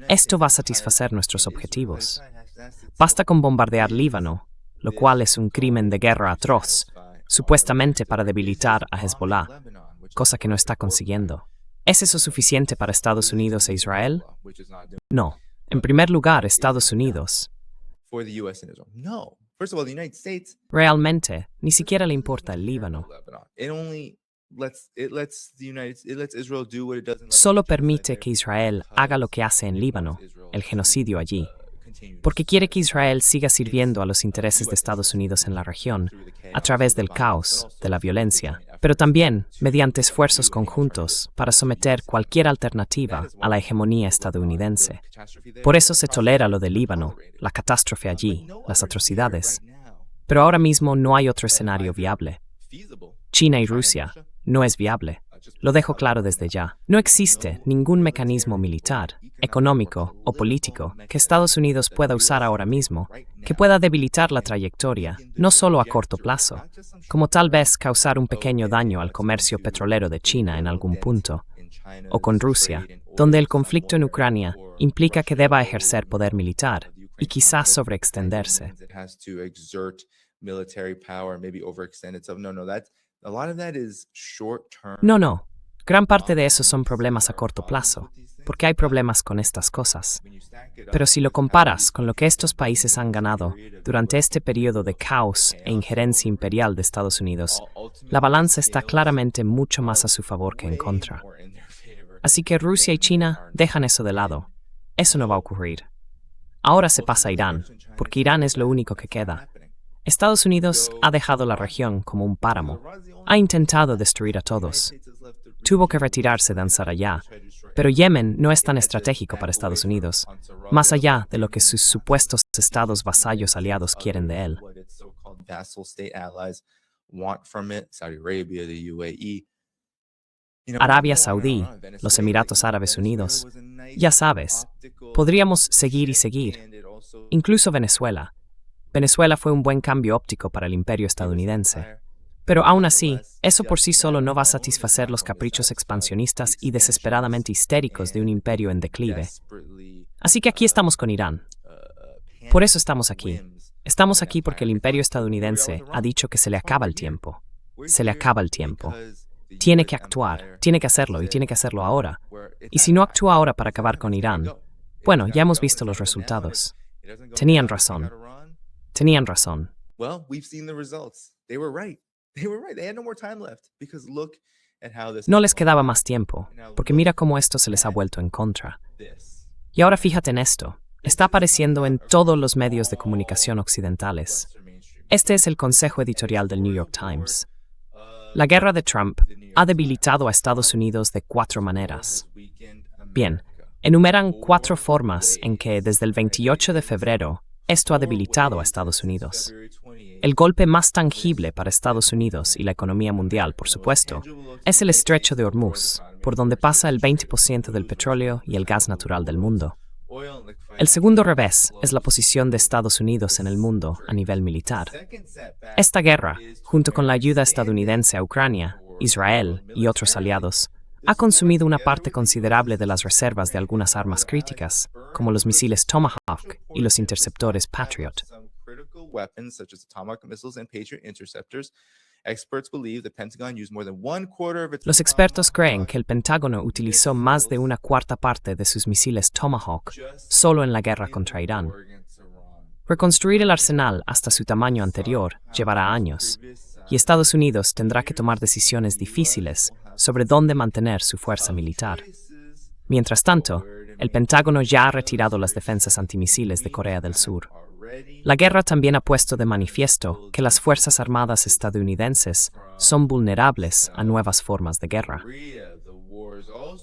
¿esto va a satisfacer nuestros objetivos? Basta con bombardear Líbano, lo cual es un crimen de guerra atroz, supuestamente para debilitar a Hezbollah, cosa que no está consiguiendo. ¿Es eso suficiente para Estados Unidos e Israel? No. En primer lugar, Estados Unidos realmente ni siquiera le importa el Líbano. Solo permite que Israel haga lo que hace en Líbano, el genocidio allí, porque quiere que Israel siga sirviendo a los intereses de Estados Unidos en la región, a través del caos, de la violencia, pero también mediante esfuerzos conjuntos para someter cualquier alternativa a la hegemonía estadounidense. Por eso se tolera lo del Líbano, la catástrofe allí, las atrocidades. Pero ahora mismo no hay otro escenario viable. China y Rusia no es viable. Lo dejo claro desde ya. No existe ningún mecanismo militar, económico o político que Estados Unidos pueda usar ahora mismo que pueda debilitar la trayectoria, no solo a corto plazo, como tal vez causar un pequeño daño al comercio petrolero de China en algún punto, o con Rusia, donde el conflicto en Ucrania implica que deba ejercer poder militar y quizás sobreextenderse. No. Gran parte de eso son problemas a corto plazo, porque hay problemas con estas cosas. Pero si lo comparas con lo que estos países han ganado durante este periodo de caos e injerencia imperial de Estados Unidos, la balanza está claramente mucho más a su favor que en contra. Así que Rusia y China dejan eso de lado. Eso no va a ocurrir. Ahora se pasa a Irán, porque Irán es lo único que queda. Estados Unidos ha dejado la región como un páramo. Ha intentado destruir a todos. Tuvo que retirarse de Ansar allá, pero Yemen no es tan estratégico para Estados Unidos, más allá de lo que sus supuestos estados vasallos aliados quieren de él. Arabia Saudí, los Emiratos Árabes Unidos, ya sabes, podríamos seguir y seguir. Incluso Venezuela. Venezuela fue un buen cambio óptico para el imperio estadounidense. Pero aún así, eso por sí solo no va a satisfacer los caprichos expansionistas y desesperadamente histéricos de un imperio en declive. Así que aquí estamos con Irán. Por eso estamos aquí. Estamos aquí porque el imperio estadounidense ha dicho que se le acaba el tiempo. Se le acaba el tiempo. Tiene que actuar, tiene que hacerlo y tiene que hacerlo ahora. Y si no actúa ahora para acabar con Irán, bueno, ya hemos visto los resultados. Tenían razón. Tenían razón. No les quedaba más tiempo, porque mira cómo esto se les ha vuelto en contra. Y ahora fíjate en esto. Está apareciendo en todos los medios de comunicación occidentales. Este es el consejo editorial del New York Times. La guerra de Trump ha debilitado a Estados Unidos de 4 maneras. Bien, enumeran 4 formas en que desde el 28 de febrero esto ha debilitado a Estados Unidos. El golpe más tangible para Estados Unidos y la economía mundial, por supuesto, es el estrecho de Hormuz, por donde pasa el 20% del petróleo y el gas natural del mundo. El segundo revés es la posición de Estados Unidos en el mundo a nivel militar. Esta guerra, junto con la ayuda estadounidense a Ucrania, Israel y otros aliados, ha consumido una parte considerable de las reservas de algunas armas críticas, como los misiles Tomahawk y los interceptores Patriot. Los expertos creen que el Pentágono utilizó más de una cuarta parte de sus misiles Tomahawk solo en la guerra contra Irán. Reconstruir el arsenal hasta su tamaño anterior llevará años, y Estados Unidos tendrá que tomar decisiones difíciles sobre dónde mantener su fuerza militar. Mientras tanto, el Pentágono ya ha retirado las defensas antimisiles de Corea del Sur. La guerra también ha puesto de manifiesto que las Fuerzas Armadas estadounidenses son vulnerables a nuevas formas de guerra.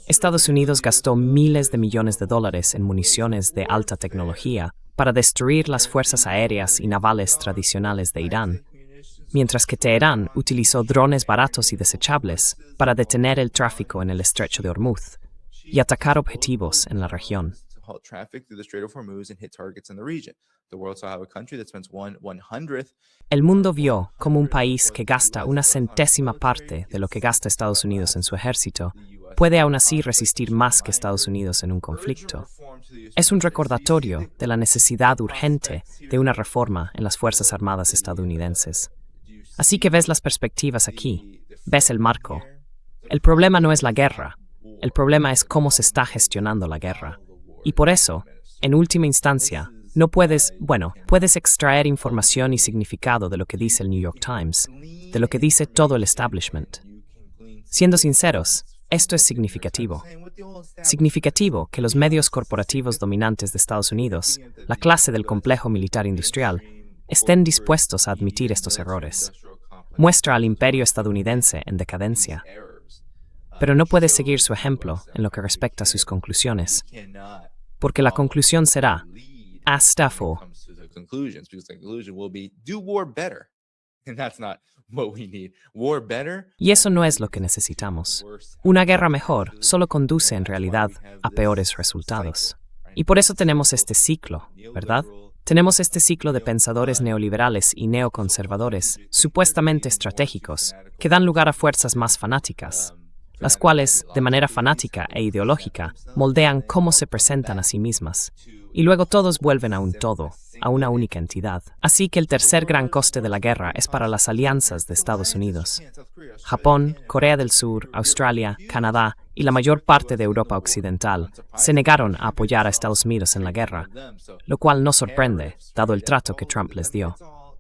Estados Unidos gastó miles de millones de dólares en municiones de alta tecnología para destruir las fuerzas aéreas y navales tradicionales de Irán, mientras que Teherán utilizó drones baratos y desechables para detener el tráfico en el estrecho de Hormuz y atacar objetivos en la región. El mundo vio cómo un país que gasta una centésima parte de lo que gasta Estados Unidos en su ejército puede aún así resistir más que Estados Unidos en un conflicto. Es un recordatorio de la necesidad urgente de una reforma en las Fuerzas Armadas estadounidenses. Así que ves las perspectivas aquí, ves el marco. El problema no es la guerra, el problema es cómo se está gestionando la guerra. Y por eso, en última instancia, no puedes extraer información y significado de lo que dice el New York Times, de lo que dice todo el establishment. Siendo sinceros, esto es significativo. Significativo que los medios corporativos dominantes de Estados Unidos, la clase del complejo militar industrial, estén dispuestos a admitir estos errores. Muestra al imperio estadounidense en decadencia. Pero no puede seguir su ejemplo en lo que respecta a sus conclusiones, porque la conclusión será, hasta for. Y eso no es lo que necesitamos. Una guerra mejor solo conduce en realidad a peores resultados. Y por eso tenemos este ciclo, ¿verdad? Tenemos este ciclo de pensadores neoliberales y neoconservadores, supuestamente estratégicos, que dan lugar a fuerzas más fanáticas, las cuales, de manera fanática e ideológica, moldean cómo se presentan a sí mismas. Y luego todos vuelven a un todo, a una única entidad. Así que el tercer gran coste de la guerra es para las alianzas de Estados Unidos. Japón, Corea del Sur, Australia, Canadá y la mayor parte de Europa Occidental se negaron a apoyar a Estados Unidos en la guerra, lo cual no sorprende, dado el trato que Trump les dio.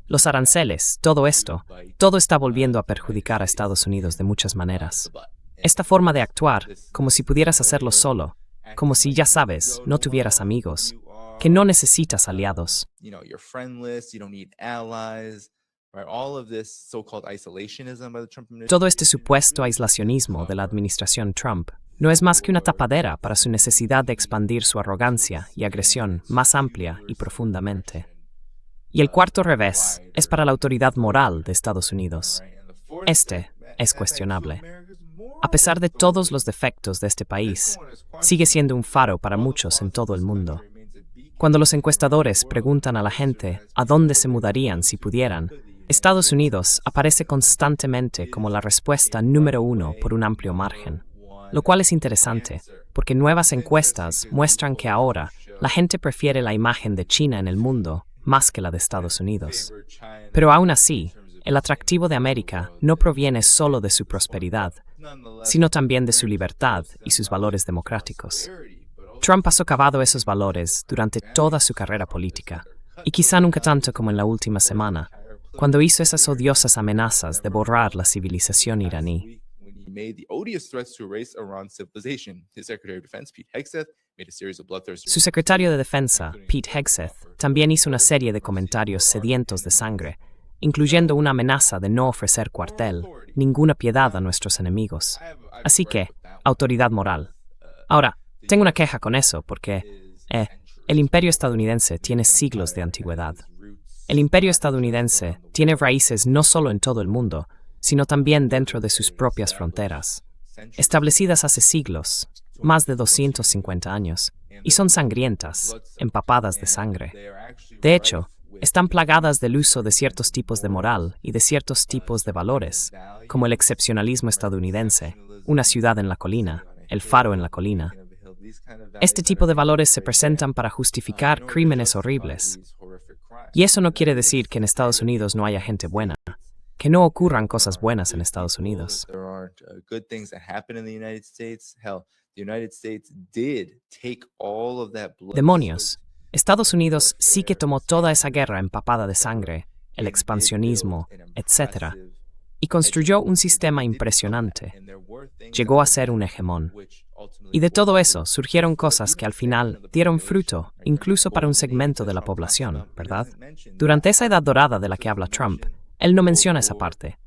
Los aranceles, todo esto, todo está volviendo a perjudicar a Estados Unidos de muchas maneras. Esta forma de actuar, como si pudieras hacerlo solo, como si, ya sabes, no tuvieras amigos, que no necesitas aliados. Todo este supuesto aislacionismo de la administración Trump no es más que una tapadera para su necesidad de expandir su arrogancia y agresión más amplia y profundamente. Y el cuarto revés es para la autoridad moral de Estados Unidos. Este es cuestionable. A pesar de todos los defectos de este país, sigue siendo un faro para muchos en todo el mundo. Cuando los encuestadores preguntan a la gente a dónde se mudarían si pudieran, Estados Unidos aparece constantemente como la respuesta número uno por un amplio margen. Lo cual es interesante, porque nuevas encuestas muestran que ahora la gente prefiere la imagen de China en el mundo más que la de Estados Unidos. Pero aún así, el atractivo de América no proviene solo de su prosperidad, sino también de su libertad y sus valores democráticos. Trump ha socavado esos valores durante toda su carrera política, y quizá nunca tanto como en la última semana, cuando hizo esas odiosas amenazas de borrar la civilización iraní. Su secretario de Defensa, Pete Hegseth, también hizo una serie de comentarios sedientos de sangre, incluyendo una amenaza de no ofrecer cuartel, ninguna piedad a nuestros enemigos. Así que, autoridad moral. Ahora, tengo una queja con eso porque, el imperio estadounidense tiene siglos de antigüedad. El imperio estadounidense tiene raíces no solo en todo el mundo, sino también dentro de sus propias fronteras, establecidas hace siglos, más de 250 años, y son sangrientas, empapadas de sangre. De hecho, están plagadas del uso de ciertos tipos de moral y de ciertos tipos de valores, como el excepcionalismo estadounidense, una ciudad en la colina, el faro en la colina. Este tipo de valores se presentan para justificar crímenes horribles. Y eso no quiere decir que en Estados Unidos no haya gente buena, que no ocurran cosas buenas en Estados Unidos. Demonios. Estados Unidos sí que tomó toda esa guerra empapada de sangre, el expansionismo, etc., y construyó un sistema impresionante. Llegó a ser un hegemón. Y de todo eso surgieron cosas que al final dieron fruto, incluso para un segmento de la población, ¿verdad? Durante esa edad dorada de la que habla Trump, él no menciona esa parte.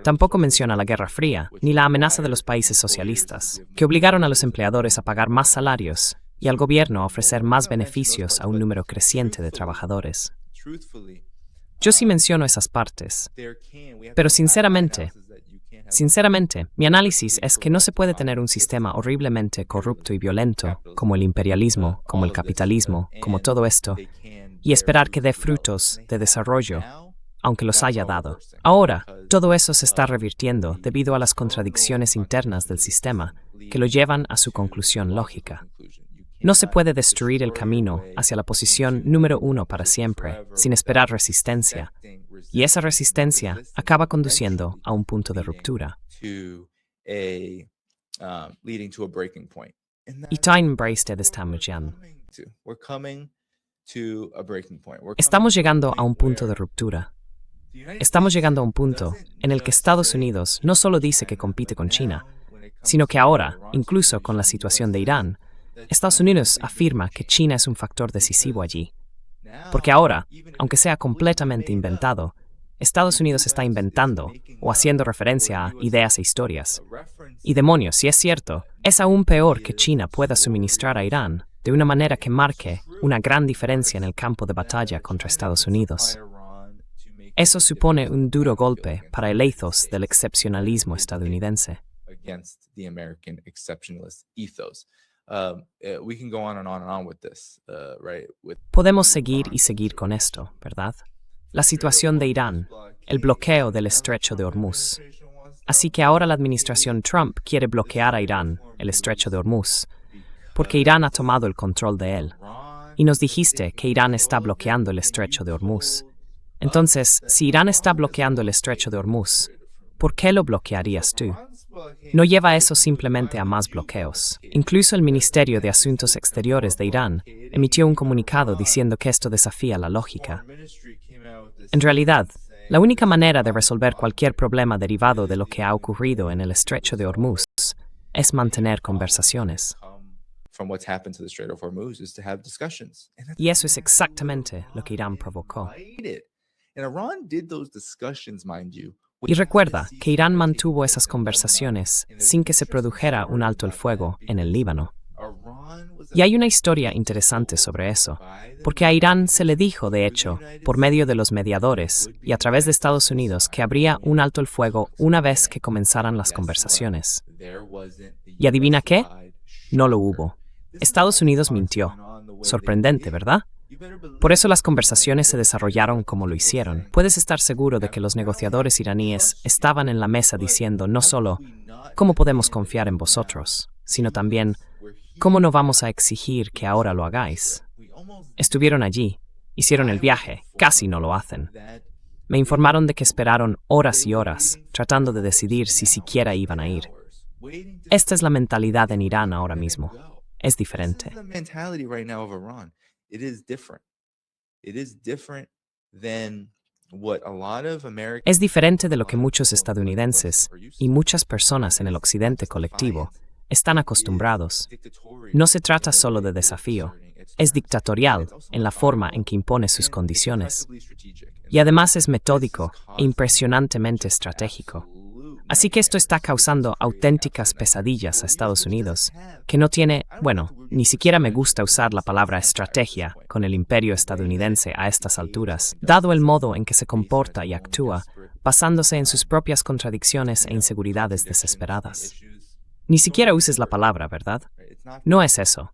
Tampoco menciona la Guerra Fría, ni la amenaza de los países socialistas, que obligaron a los empleadores a pagar más salarios y al gobierno a ofrecer más beneficios a un número creciente de trabajadores. Yo sí menciono esas partes, pero sinceramente, mi análisis es que no se puede tener un sistema horriblemente corrupto y violento, como el imperialismo, como el capitalismo, como todo esto, y esperar que dé frutos de desarrollo, aunque los haya dado. Ahora, todo eso se está revirtiendo debido a las contradicciones internas del sistema, que lo llevan a su conclusión lógica. No se puede destruir el camino hacia la posición número 1 para siempre, sin esperar resistencia. Y esa resistencia acaba conduciendo a un punto de ruptura. Y time braced estamos llegando a un punto de ruptura. Estamos llegando a un punto en el que Estados Unidos no solo dice que compite con China, sino que ahora, incluso con la situación de Irán, Estados Unidos afirma que China es un factor decisivo allí. Porque ahora, aunque sea completamente inventado, Estados Unidos está inventando o haciendo referencia a ideas e historias. Y demonios, si es cierto, es aún peor que China pueda suministrar a Irán de una manera que marque una gran diferencia en el campo de batalla contra Estados Unidos. Eso supone un duro golpe para el ethos del excepcionalismo estadounidense. Podemos seguir y seguir con esto, ¿verdad? La situación de Irán, el bloqueo del estrecho de Hormuz. Así que ahora la administración Trump quiere bloquear a Irán, el estrecho de Hormuz, porque Irán ha tomado el control de él. Y nos dijiste que Irán está bloqueando el estrecho de Hormuz. Entonces, si Irán está bloqueando el estrecho de Hormuz, ¿por qué lo bloquearías tú? No lleva eso simplemente a más bloqueos. Incluso el Ministerio de Asuntos Exteriores de Irán emitió un comunicado diciendo que esto desafía la lógica. En realidad, la única manera de resolver cualquier problema derivado de lo que ha ocurrido en el estrecho de Hormuz es mantener conversaciones. Y eso es exactamente lo que Irán provocó. Y recuerda que Irán mantuvo esas conversaciones sin que se produjera un alto el fuego en el Líbano. Y hay una historia interesante sobre eso, porque a Irán se le dijo, de hecho, por medio de los mediadores y a través de Estados Unidos, que habría un alto el fuego una vez que comenzaran las conversaciones. ¿Y adivina qué? No lo hubo. Estados Unidos mintió. Sorprendente, ¿verdad? Por eso las conversaciones se desarrollaron como lo hicieron. Puedes estar seguro de que los negociadores iraníes estaban en la mesa diciendo no solo ¿cómo podemos confiar en vosotros?, sino también ¿cómo no vamos a exigir que ahora lo hagáis? Estuvieron allí, hicieron el viaje, casi no lo hacen. Me informaron de que esperaron horas y horas, tratando de decidir si siquiera iban a ir. Esta es la mentalidad en Irán ahora mismo. Es diferente. Es diferente de lo que muchos estadounidenses y muchas personas en el occidente colectivo están acostumbrados. No se trata solo de desafío, es dictatorial en la forma en que impone sus condiciones. Y además es metódico e impresionantemente estratégico. Así que esto está causando auténticas pesadillas a Estados Unidos, que no tiene, ni siquiera me gusta usar la palabra estrategia con el imperio estadounidense a estas alturas, dado el modo en que se comporta y actúa, basándose en sus propias contradicciones e inseguridades desesperadas. Ni siquiera uses la palabra, ¿verdad? No es eso.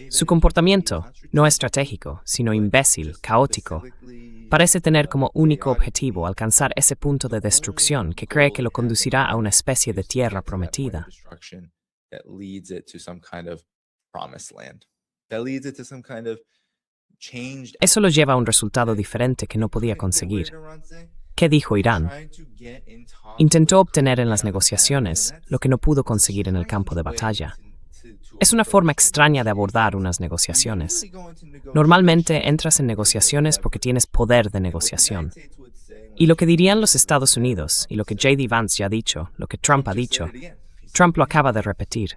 Su comportamiento no es estratégico, sino imbécil, caótico. Parece tener como único objetivo alcanzar ese punto de destrucción que cree que lo conducirá a una especie de tierra prometida. Eso lo lleva a un resultado diferente que no podía conseguir. ¿Qué dijo Irán? Intentó obtener en las negociaciones lo que no pudo conseguir en el campo de batalla. Es una forma extraña de abordar unas negociaciones. Normalmente entras en negociaciones porque tienes poder de negociación. Y lo que dirían los Estados Unidos, y lo que J.D. Vance ya ha dicho, lo que Trump ha dicho, Trump lo acaba de repetir.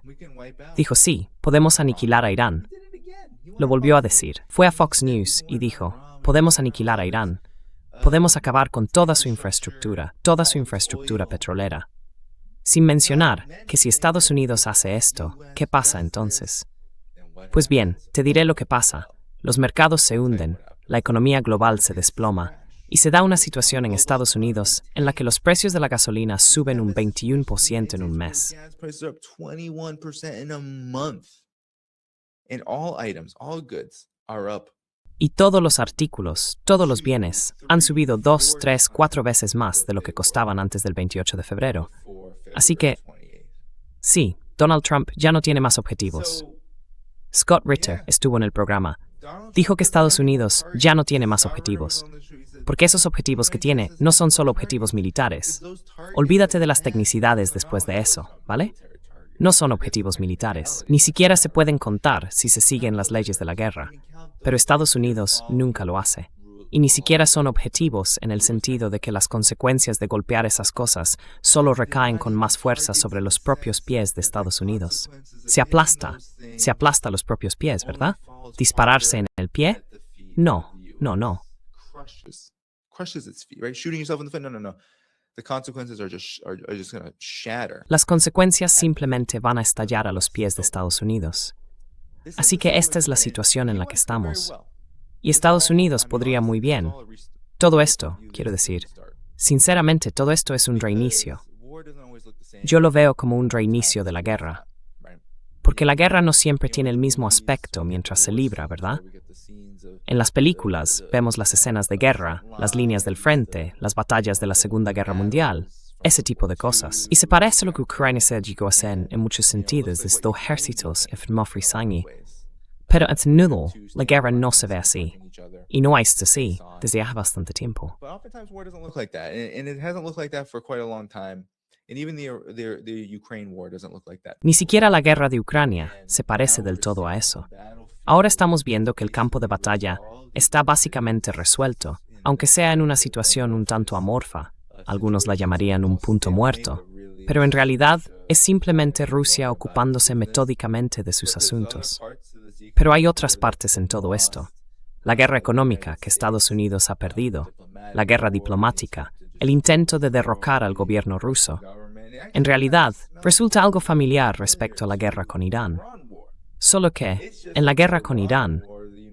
Dijo, sí, podemos aniquilar a Irán. Lo volvió a decir. Fue a Fox News y dijo, podemos aniquilar a Irán. Podemos acabar con toda su infraestructura petrolera. Sin mencionar que si Estados Unidos hace esto, ¿qué pasa entonces? Pues bien, te diré lo que pasa. Los mercados se hunden, la economía global se desploma, y se da una situación en Estados Unidos en la que los precios de la gasolina suben un 21% en un mes. Y todos los artículos, todos los bienes, han subido 2, 3, 4 veces más de lo que costaban antes del 28 de febrero. Así que, sí, Donald Trump ya no tiene más objetivos. Scott Ritter estuvo en el programa. Dijo que Estados Unidos ya no tiene más objetivos. Porque esos objetivos que tiene no son solo objetivos militares. Olvídate de las tecnicidades después de eso, ¿vale? No son objetivos militares. Ni siquiera se pueden contar si se siguen las leyes de la guerra. Pero Estados Unidos nunca lo hace. Y ni siquiera son objetivos en el sentido de que las consecuencias de golpear esas cosas solo recaen con más fuerza sobre los propios pies de Estados Unidos. Se aplasta los propios pies, ¿verdad? ¿Dispararse en el pie? No. Las consecuencias simplemente van a estallar a los pies de Estados Unidos. Así que esta es la situación en la que estamos. Y Estados Unidos podría muy bien. Todo esto, quiero decir, sinceramente todo esto es un reinicio. Yo lo veo como un reinicio de la guerra. Porque la guerra no siempre tiene el mismo aspecto mientras se libra, ¿verdad? En las películas vemos las escenas de guerra, las líneas del frente, las batallas de la Segunda Guerra Mundial, ese tipo de cosas. Y se parece a lo que Ucrania se llegó a hacer en muchos sentidos desde dos ejércitos enfermó frisangi. Pero en nudo, la guerra no se ve así. Y no es así desde hace bastante tiempo. Ni siquiera la guerra de Ucrania se parece del todo a eso. Ahora estamos viendo que el campo de batalla está básicamente resuelto, aunque sea en una situación un tanto amorfa. Algunos la llamarían un punto muerto, pero en realidad es simplemente Rusia ocupándose metódicamente de sus asuntos. Pero hay otras partes en todo esto. La guerra económica que Estados Unidos ha perdido, la guerra diplomática, el intento de derrocar al gobierno ruso. En realidad, resulta algo familiar respecto a la guerra con Irán. Solo que, en la guerra con Irán,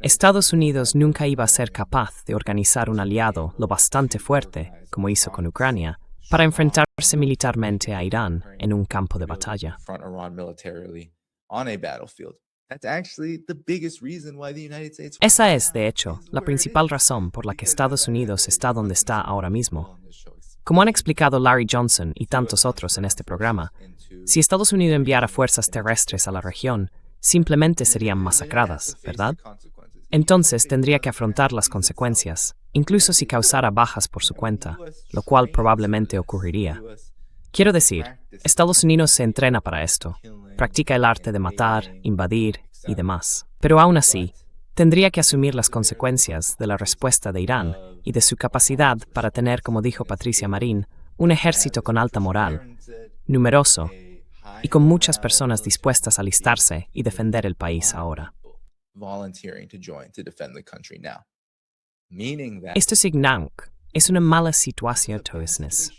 Estados Unidos nunca iba a ser capaz de organizar un aliado lo bastante fuerte, como hizo con Ucrania, para enfrentarse militarmente a Irán en un campo de batalla. Esa es, de hecho, la principal razón por la que Estados Unidos está donde está ahora mismo. Como han explicado Larry Johnson y tantos otros en este programa, si Estados Unidos enviara fuerzas terrestres a la región, simplemente serían masacradas, ¿verdad? Entonces tendría que afrontar las consecuencias, incluso si causara bajas por su cuenta, lo cual probablemente ocurriría. Quiero decir, Estados Unidos se entrena para esto, practica el arte de matar, invadir y demás. Pero aún así, tendría que asumir las consecuencias de la respuesta de Irán y de su capacidad para tener, como dijo Patricia Marín, un ejército con alta moral, numeroso, y con muchas personas dispuestas a alistarse y defender el país ahora. Esto significa es una mala situación toisnes.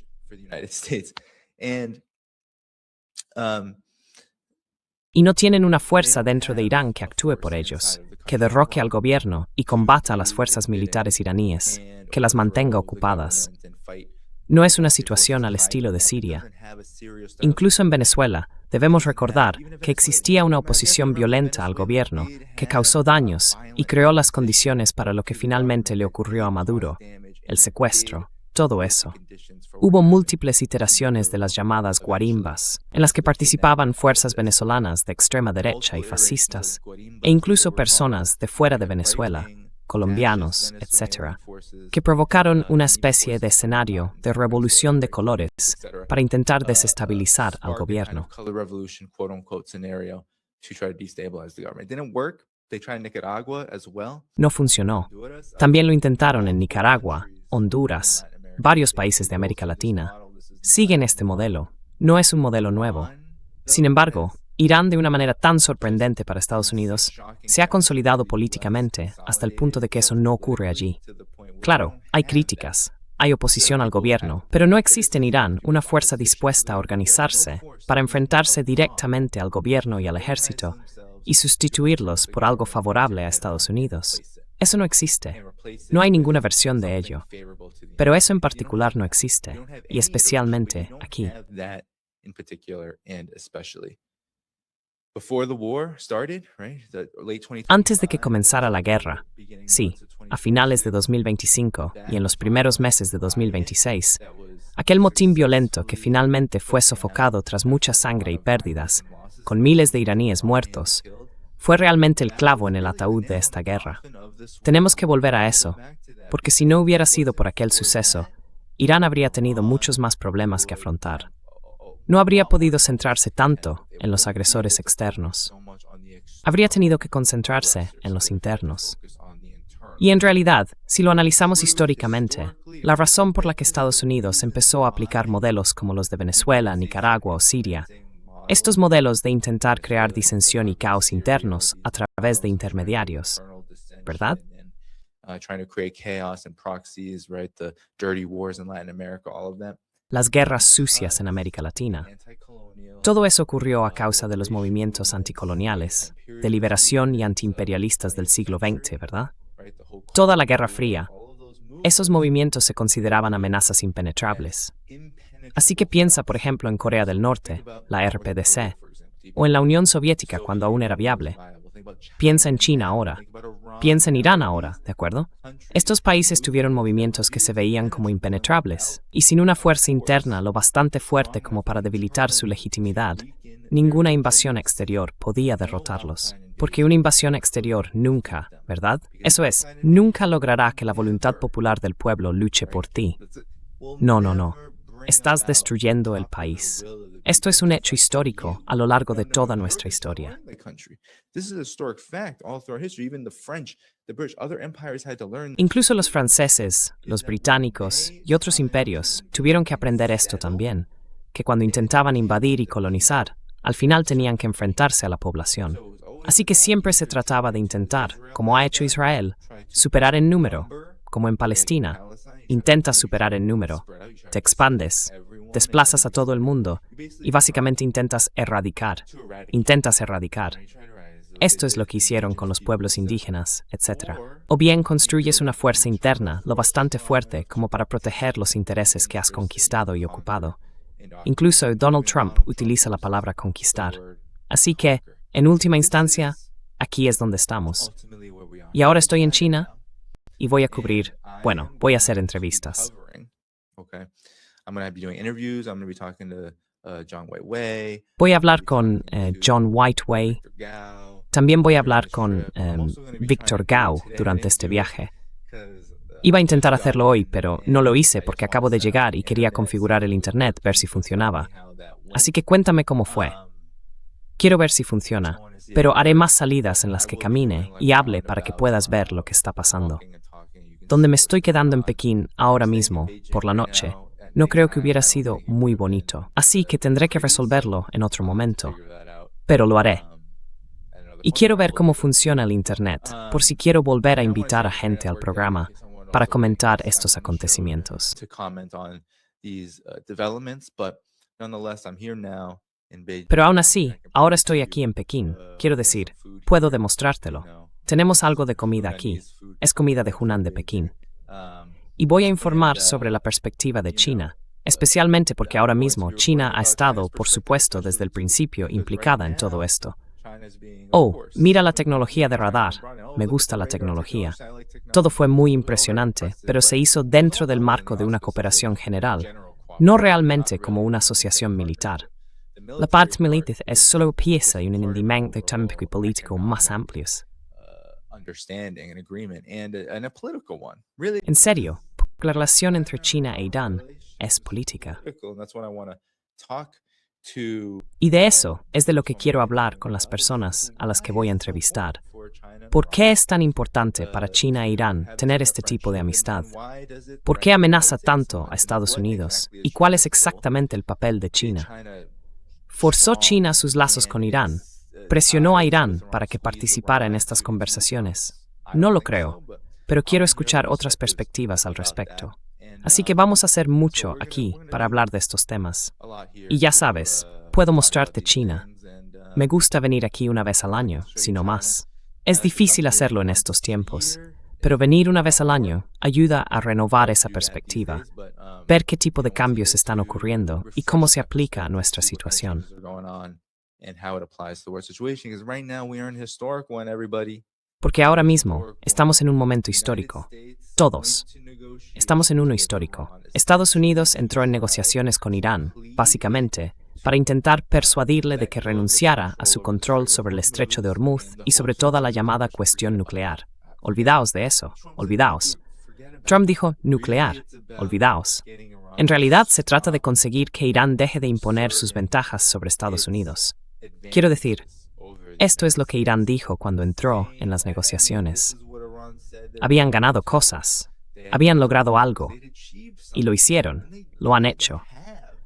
Y no tienen una fuerza dentro de Irán que actúe por ellos, que derroque al gobierno y combata a las fuerzas militares iraníes, que las mantenga ocupadas. No es una situación al estilo de Siria. Incluso en Venezuela, debemos recordar que existía una oposición violenta al gobierno que causó daños y creó las condiciones para lo que finalmente le ocurrió a Maduro, el secuestro, todo eso. Hubo múltiples iteraciones de las llamadas guarimbas, en las que participaban fuerzas venezolanas de extrema derecha y fascistas, e incluso personas de fuera de Venezuela, colombianos, etc., que provocaron una especie de escenario de revolución de colores para intentar desestabilizar al gobierno. No funcionó. También lo intentaron en Nicaragua, Honduras, varios países de América Latina. Siguen este modelo. No es un modelo nuevo. Sin embargo, Irán, de una manera tan sorprendente para Estados Unidos, se ha consolidado políticamente hasta el punto de que eso no ocurre allí. Claro, hay críticas, hay oposición al gobierno, pero no existe en Irán una fuerza dispuesta a organizarse para enfrentarse directamente al gobierno y al ejército y sustituirlos por algo favorable a Estados Unidos. Eso no existe. No hay ninguna versión de ello. Pero eso en particular no existe, y especialmente aquí. Antes de que comenzara la guerra, sí, a finales de 2025 y en los primeros meses de 2026, aquel motín violento que finalmente fue sofocado tras mucha sangre y pérdidas, con miles de iraníes muertos, fue realmente el clavo en el ataúd de esta guerra. Tenemos que volver a eso, porque si no hubiera sido por aquel suceso, Irán habría tenido muchos más problemas que afrontar. No habría podido centrarse tanto en los agresores externos. Habría tenido que concentrarse en los internos. Y en realidad, si lo analizamos históricamente, la razón por la que Estados Unidos empezó a aplicar modelos como los de Venezuela, Nicaragua o Siria, estos modelos de intentar crear disensión y caos internos a través de intermediarios, ¿verdad? Las guerras sucias en América Latina. Todo eso ocurrió a causa de los movimientos anticoloniales, de liberación y antiimperialistas del siglo XX, ¿verdad? Toda la Guerra Fría. Esos movimientos se consideraban amenazas impenetrables. Así que piensa, por ejemplo, en Corea del Norte, la RPDC, o en la Unión Soviética cuando aún era viable. Piensa en China ahora. Piensa en Irán ahora, ¿de acuerdo? Estos países tuvieron movimientos que se veían como impenetrables, y sin una fuerza interna lo bastante fuerte como para debilitar su legitimidad, ninguna invasión exterior podía derrotarlos. Porque una invasión exterior nunca, ¿verdad? Eso es, nunca logrará que la voluntad popular del pueblo luche por ti. No, no, no. Estás destruyendo el país. Esto es un hecho histórico a lo largo de toda nuestra historia. Incluso los franceses, los británicos y otros imperios tuvieron que aprender esto también, que cuando intentaban invadir y colonizar, al final tenían que enfrentarse a la población. Así que siempre se trataba de intentar, como ha hecho Israel, superar en número, como en Palestina. Intentas superar en número, te expandes, desplazas a todo el mundo y básicamente intentas erradicar. Esto es lo que hicieron con los pueblos indígenas, etc. O bien construyes una fuerza interna lo bastante fuerte como para proteger los intereses que has conquistado y ocupado. Incluso Donald Trump utiliza la palabra conquistar. Así que, en última instancia, aquí es donde estamos. Y ahora estoy en China y voy a cubrir, voy a hacer entrevistas. Voy a hablar con John Whiteway. También voy a hablar con Victor Gao durante este viaje. Iba a intentar hacerlo hoy, pero no lo hice porque acabo de llegar y quería configurar el internet, ver si funcionaba. Así que cuéntame cómo fue. Quiero ver si funciona, pero haré más salidas en las que camine y hable para que puedas ver lo que está pasando. Donde me estoy quedando en Pekín ahora mismo, por la noche, no creo que hubiera sido muy bonito, así que tendré que resolverlo en otro momento. Pero lo haré. Y quiero ver cómo funciona el internet, por si quiero volver a invitar a gente al programa para comentar estos acontecimientos. Pero aún así, ahora estoy aquí en Pekín. Quiero decir, puedo demostrártelo. Tenemos algo de comida aquí. Es comida de Hunan de Pekín. Y voy a informar sobre la perspectiva de China, especialmente porque ahora mismo China ha estado, por supuesto, desde el principio implicada en todo esto. Oh, mira la tecnología de radar. Me gusta la tecnología. Todo fue muy impresionante, pero se hizo dentro del marco de una cooperación general, no realmente como una asociación militar. La parte militar es solo pieza de un entendimiento económico y político más amplios. En serio, la relación entre China e Irán es política. Y de eso es de lo que quiero hablar con las personas a las que voy a entrevistar. ¿Por qué es tan importante para China e Irán tener este tipo de amistad? ¿Por qué amenaza tanto a Estados Unidos? ¿Y cuál es exactamente el papel de China? ¿Forzó China sus lazos con Irán? ¿Presionó a Irán para que participara en estas conversaciones? No lo creo, pero quiero escuchar otras perspectivas al respecto. Así que vamos a hacer mucho aquí para hablar de estos temas. Y ya sabes, puedo mostrarte China. Me gusta venir aquí una vez al año, si no más. Es difícil hacerlo en estos tiempos, pero venir una vez al año ayuda a renovar esa perspectiva, ver qué tipo de cambios están ocurriendo y cómo se aplica a nuestra situación. Porque ahora mismo estamos en un momento histórico. Todos. Estamos en uno histórico. Estados Unidos entró en negociaciones con Irán, básicamente, para intentar persuadirle de que renunciara a su control sobre el estrecho de Hormuz y sobre toda la llamada cuestión nuclear. Olvidaos de eso, olvidaos. Trump dijo nuclear, olvidaos. En realidad se trata de conseguir que Irán deje de imponer sus ventajas sobre Estados Unidos. Quiero decir, esto es lo que Irán dijo cuando entró en las negociaciones. Habían ganado cosas, habían logrado algo, y lo hicieron, lo han hecho.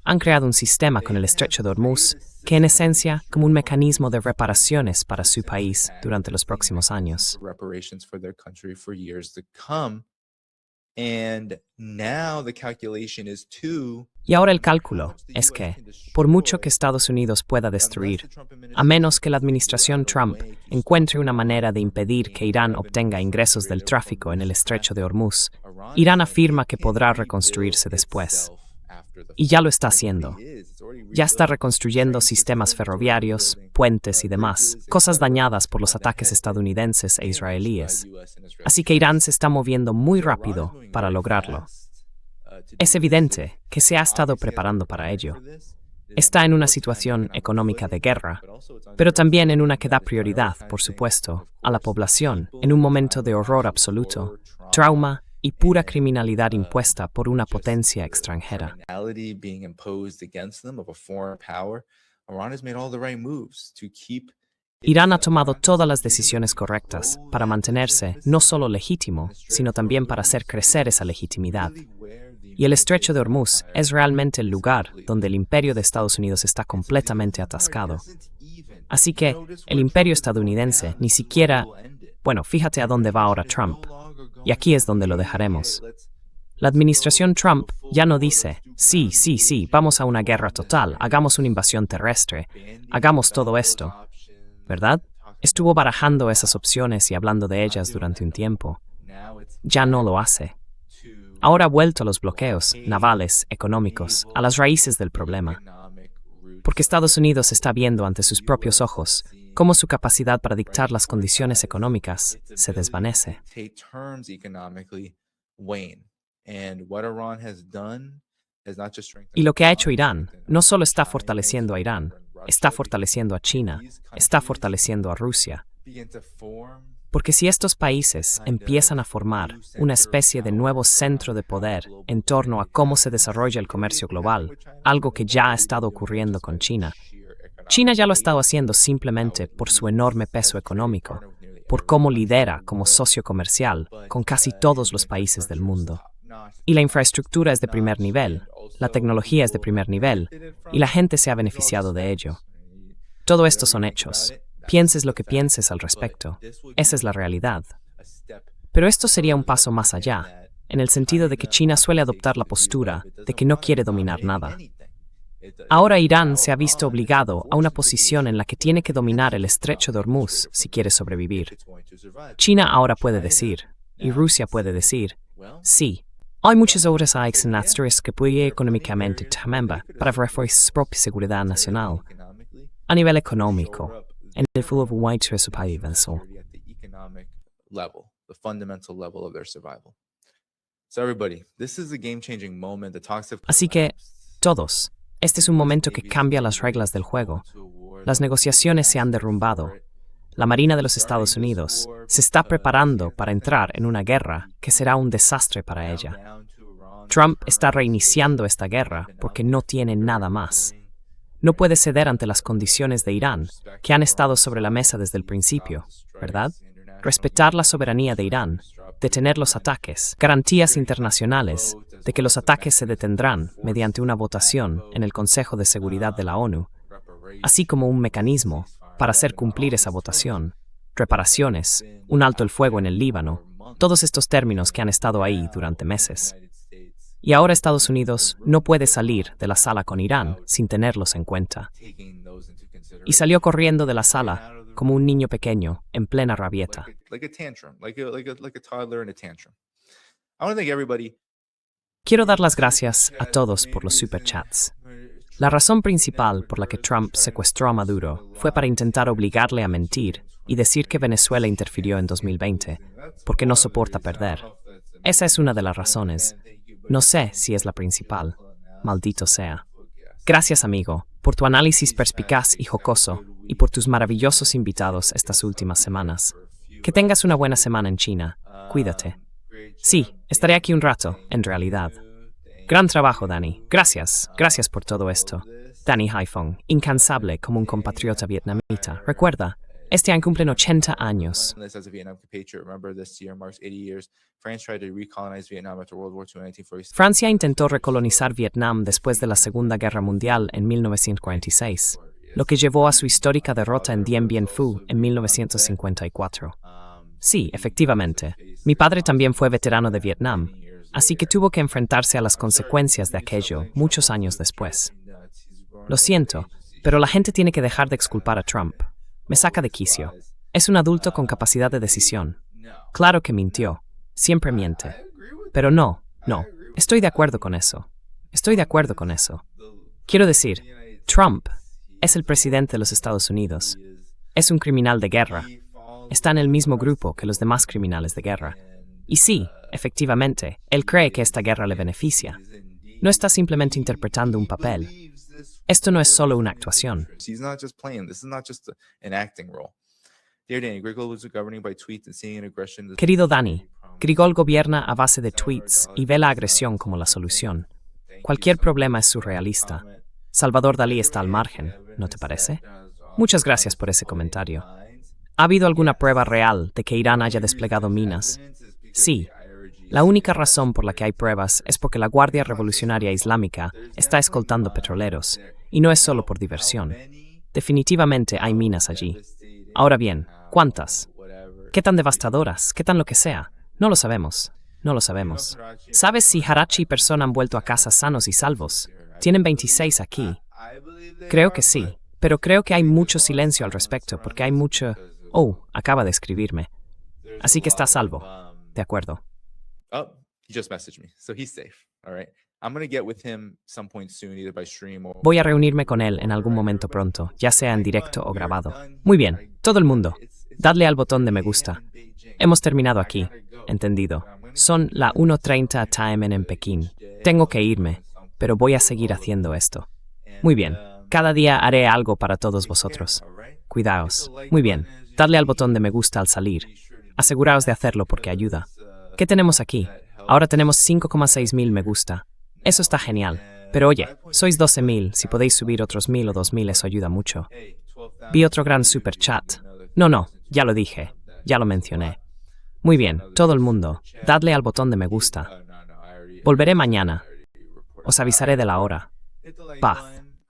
Han creado un sistema con el estrecho de Hormuz que en esencia como un mecanismo de reparaciones para su país durante los próximos años. Y ahora el cálculo es que, por mucho que Estados Unidos pueda destruir, a menos que la administración Trump encuentre una manera de impedir que Irán obtenga ingresos del tráfico en el estrecho de Hormuz, Irán afirma que podrá reconstruirse después. Y ya lo está haciendo. Ya está reconstruyendo sistemas ferroviarios, puentes y demás, cosas dañadas por los ataques estadounidenses e israelíes. Así que Irán se está moviendo muy rápido para lograrlo. Es evidente que se ha estado preparando para ello. Está en una situación económica de guerra, pero también en una que da prioridad, por supuesto, a la población en un momento de horror absoluto, trauma y pura criminalidad impuesta por una potencia extranjera. Irán ha tomado todas las decisiones correctas para mantenerse no solo legítimo, sino también para hacer crecer esa legitimidad. Y el estrecho de Hormuz es realmente el lugar donde el imperio de Estados Unidos está completamente atascado. Así que el imperio estadounidense ni siquiera... Bueno, fíjate a dónde va ahora Trump. Y aquí es donde lo dejaremos. La administración Trump ya no dice, sí, vamos a una guerra total, hagamos una invasión terrestre, hagamos todo esto, ¿verdad? Estuvo barajando esas opciones y hablando de ellas durante un tiempo. Ya no lo hace. Ahora ha vuelto a los bloqueos navales, económicos, a las raíces del problema. Porque Estados Unidos está viendo ante sus propios ojos cómo su capacidad para dictar las condiciones económicas se desvanece. Y lo que ha hecho Irán no solo está fortaleciendo a Irán, está fortaleciendo a China, está fortaleciendo a Rusia. Porque si estos países empiezan a formar una especie de nuevo centro de poder en torno a cómo se desarrolla el comercio global, algo que ya ha estado ocurriendo con China, China ya lo ha estado haciendo simplemente por su enorme peso económico, por cómo lidera como socio comercial con casi todos los países del mundo. Y la infraestructura es de primer nivel, la tecnología es de primer nivel, y la gente se ha beneficiado de ello. Todo esto son hechos. Pienses lo que pienses al respecto. Esa es la realidad. Pero esto sería un paso más allá, en el sentido de que China suele adoptar la postura de que no quiere dominar nada. Ahora Irán se ha visto obligado a una posición en la que tiene que dominar el estrecho de Hormuz si quiere sobrevivir. China ahora puede decir, y Rusia puede decir, sí, Hay muchas otras externaturas que puede económicamente también para reforzar su propia seguridad nacional. A nivel económico, en el futuro de su país. The fundamental level of their survival. So everybody, this is a game-changing moment. The talks have Así que, todos, este es un momento que cambia las reglas del juego. Las negociaciones se han derrumbado. La Marina de los Estados Unidos se está preparando para entrar en una guerra que será un desastre para ella. Trump está reiniciando esta guerra porque no tiene nada más. No puede ceder ante las condiciones de Irán, que han estado sobre la mesa desde el principio, ¿verdad? Respetar la soberanía de Irán, detener los ataques, garantías internacionales de que los ataques se detendrán mediante una votación en el Consejo de Seguridad de la ONU, así como un mecanismo para hacer cumplir esa votación, reparaciones, un alto el fuego en el Líbano, todos estos términos que han estado ahí durante meses. Y ahora Estados Unidos no puede salir de la sala con Irán sin tenerlos en cuenta. Y salió corriendo de la sala como un niño pequeño en plena rabieta. Quiero dar las gracias a todos por los superchats. La razón principal por la que Trump secuestró a Maduro fue para intentar obligarle a mentir y decir que Venezuela interfirió en 2020, porque no soporta perder. Esa es una de las razones. No sé si es la principal. Maldito sea. Gracias, amigo, por tu análisis perspicaz y jocoso y por tus maravillosos invitados estas últimas semanas. Que tengas una buena semana en China. Cuídate. Sí, estaré aquí un rato, en realidad. Gran trabajo, Danny. Gracias. Gracias por todo esto. Danny Haifong, incansable como un compatriota vietnamita. Recuerda, este año cumplen 80 años. Francia intentó recolonizar Vietnam después de la Segunda Guerra Mundial en 1946, lo que llevó a su histórica derrota en Dien Bien Phu en 1954. Sí, efectivamente, mi padre también fue veterano de Vietnam, así que tuvo que enfrentarse a las consecuencias de aquello muchos años después. Lo siento, pero la gente tiene que dejar de exculpar a Trump. Me saca de quicio. Es un adulto con capacidad de decisión. Claro que mintió. Siempre miente. Pero no. Estoy de acuerdo con eso. Quiero decir, Trump es el presidente de los Estados Unidos. Es un criminal de guerra. Está en el mismo grupo que los demás criminales de guerra. Y sí, efectivamente, él cree que esta guerra le beneficia. No está simplemente interpretando un papel. Esto no es solo una actuación. Querido Danny, Grigol gobierna a base de tweets y ve la agresión como la solución. Cualquier problema es surrealista. Salvador Dalí está al margen, ¿no te parece? Muchas gracias por ese comentario. ¿Ha habido alguna prueba real de que Irán haya desplegado minas? Sí. La única razón por la que hay pruebas es porque la Guardia Revolucionaria Islámica está escoltando petroleros, y no es solo por diversión. Definitivamente hay minas allí. Ahora bien, ¿cuántas? ¿Qué tan devastadoras? ¿Qué tan lo que sea? No lo sabemos. ¿Sabes si Harachi y Persona han vuelto a casa sanos y salvos? Tienen 26 aquí. Creo que sí, pero creo que hay mucho silencio al respecto porque hay mucho... Oh, acaba de escribirme. Así que está a salvo. De acuerdo. Oh, he just messaged me, so he's safe. All right. I'm going to get with him some point soon, either by stream or... Voy a reunirme con él en algún momento pronto, ya sea en directo o grabado. Muy bien, todo el mundo, dadle al botón de me gusta. Hemos terminado aquí, entendido. Son la 1:30 Tiananmen en Pekín. Tengo que irme, pero voy a seguir haciendo esto. Muy bien, cada día haré algo para todos vosotros. Cuidaos. Muy bien, dadle al botón de me gusta al salir. Aseguraos de hacerlo porque ayuda. ¿Qué tenemos aquí? Ahora tenemos 5,6 mil me gusta. Eso está genial. Pero oye, sois 12.000, si podéis subir otros 1.000 o 2.000 eso ayuda mucho. Vi otro gran super chat. No, ya lo dije, ya lo mencioné. Muy bien, todo el mundo, dadle al botón de me gusta. Volveré mañana. Os avisaré de la hora. Paz.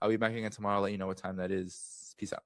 I'll be back again tomorrow. I'll let you know what time that is. Peace out.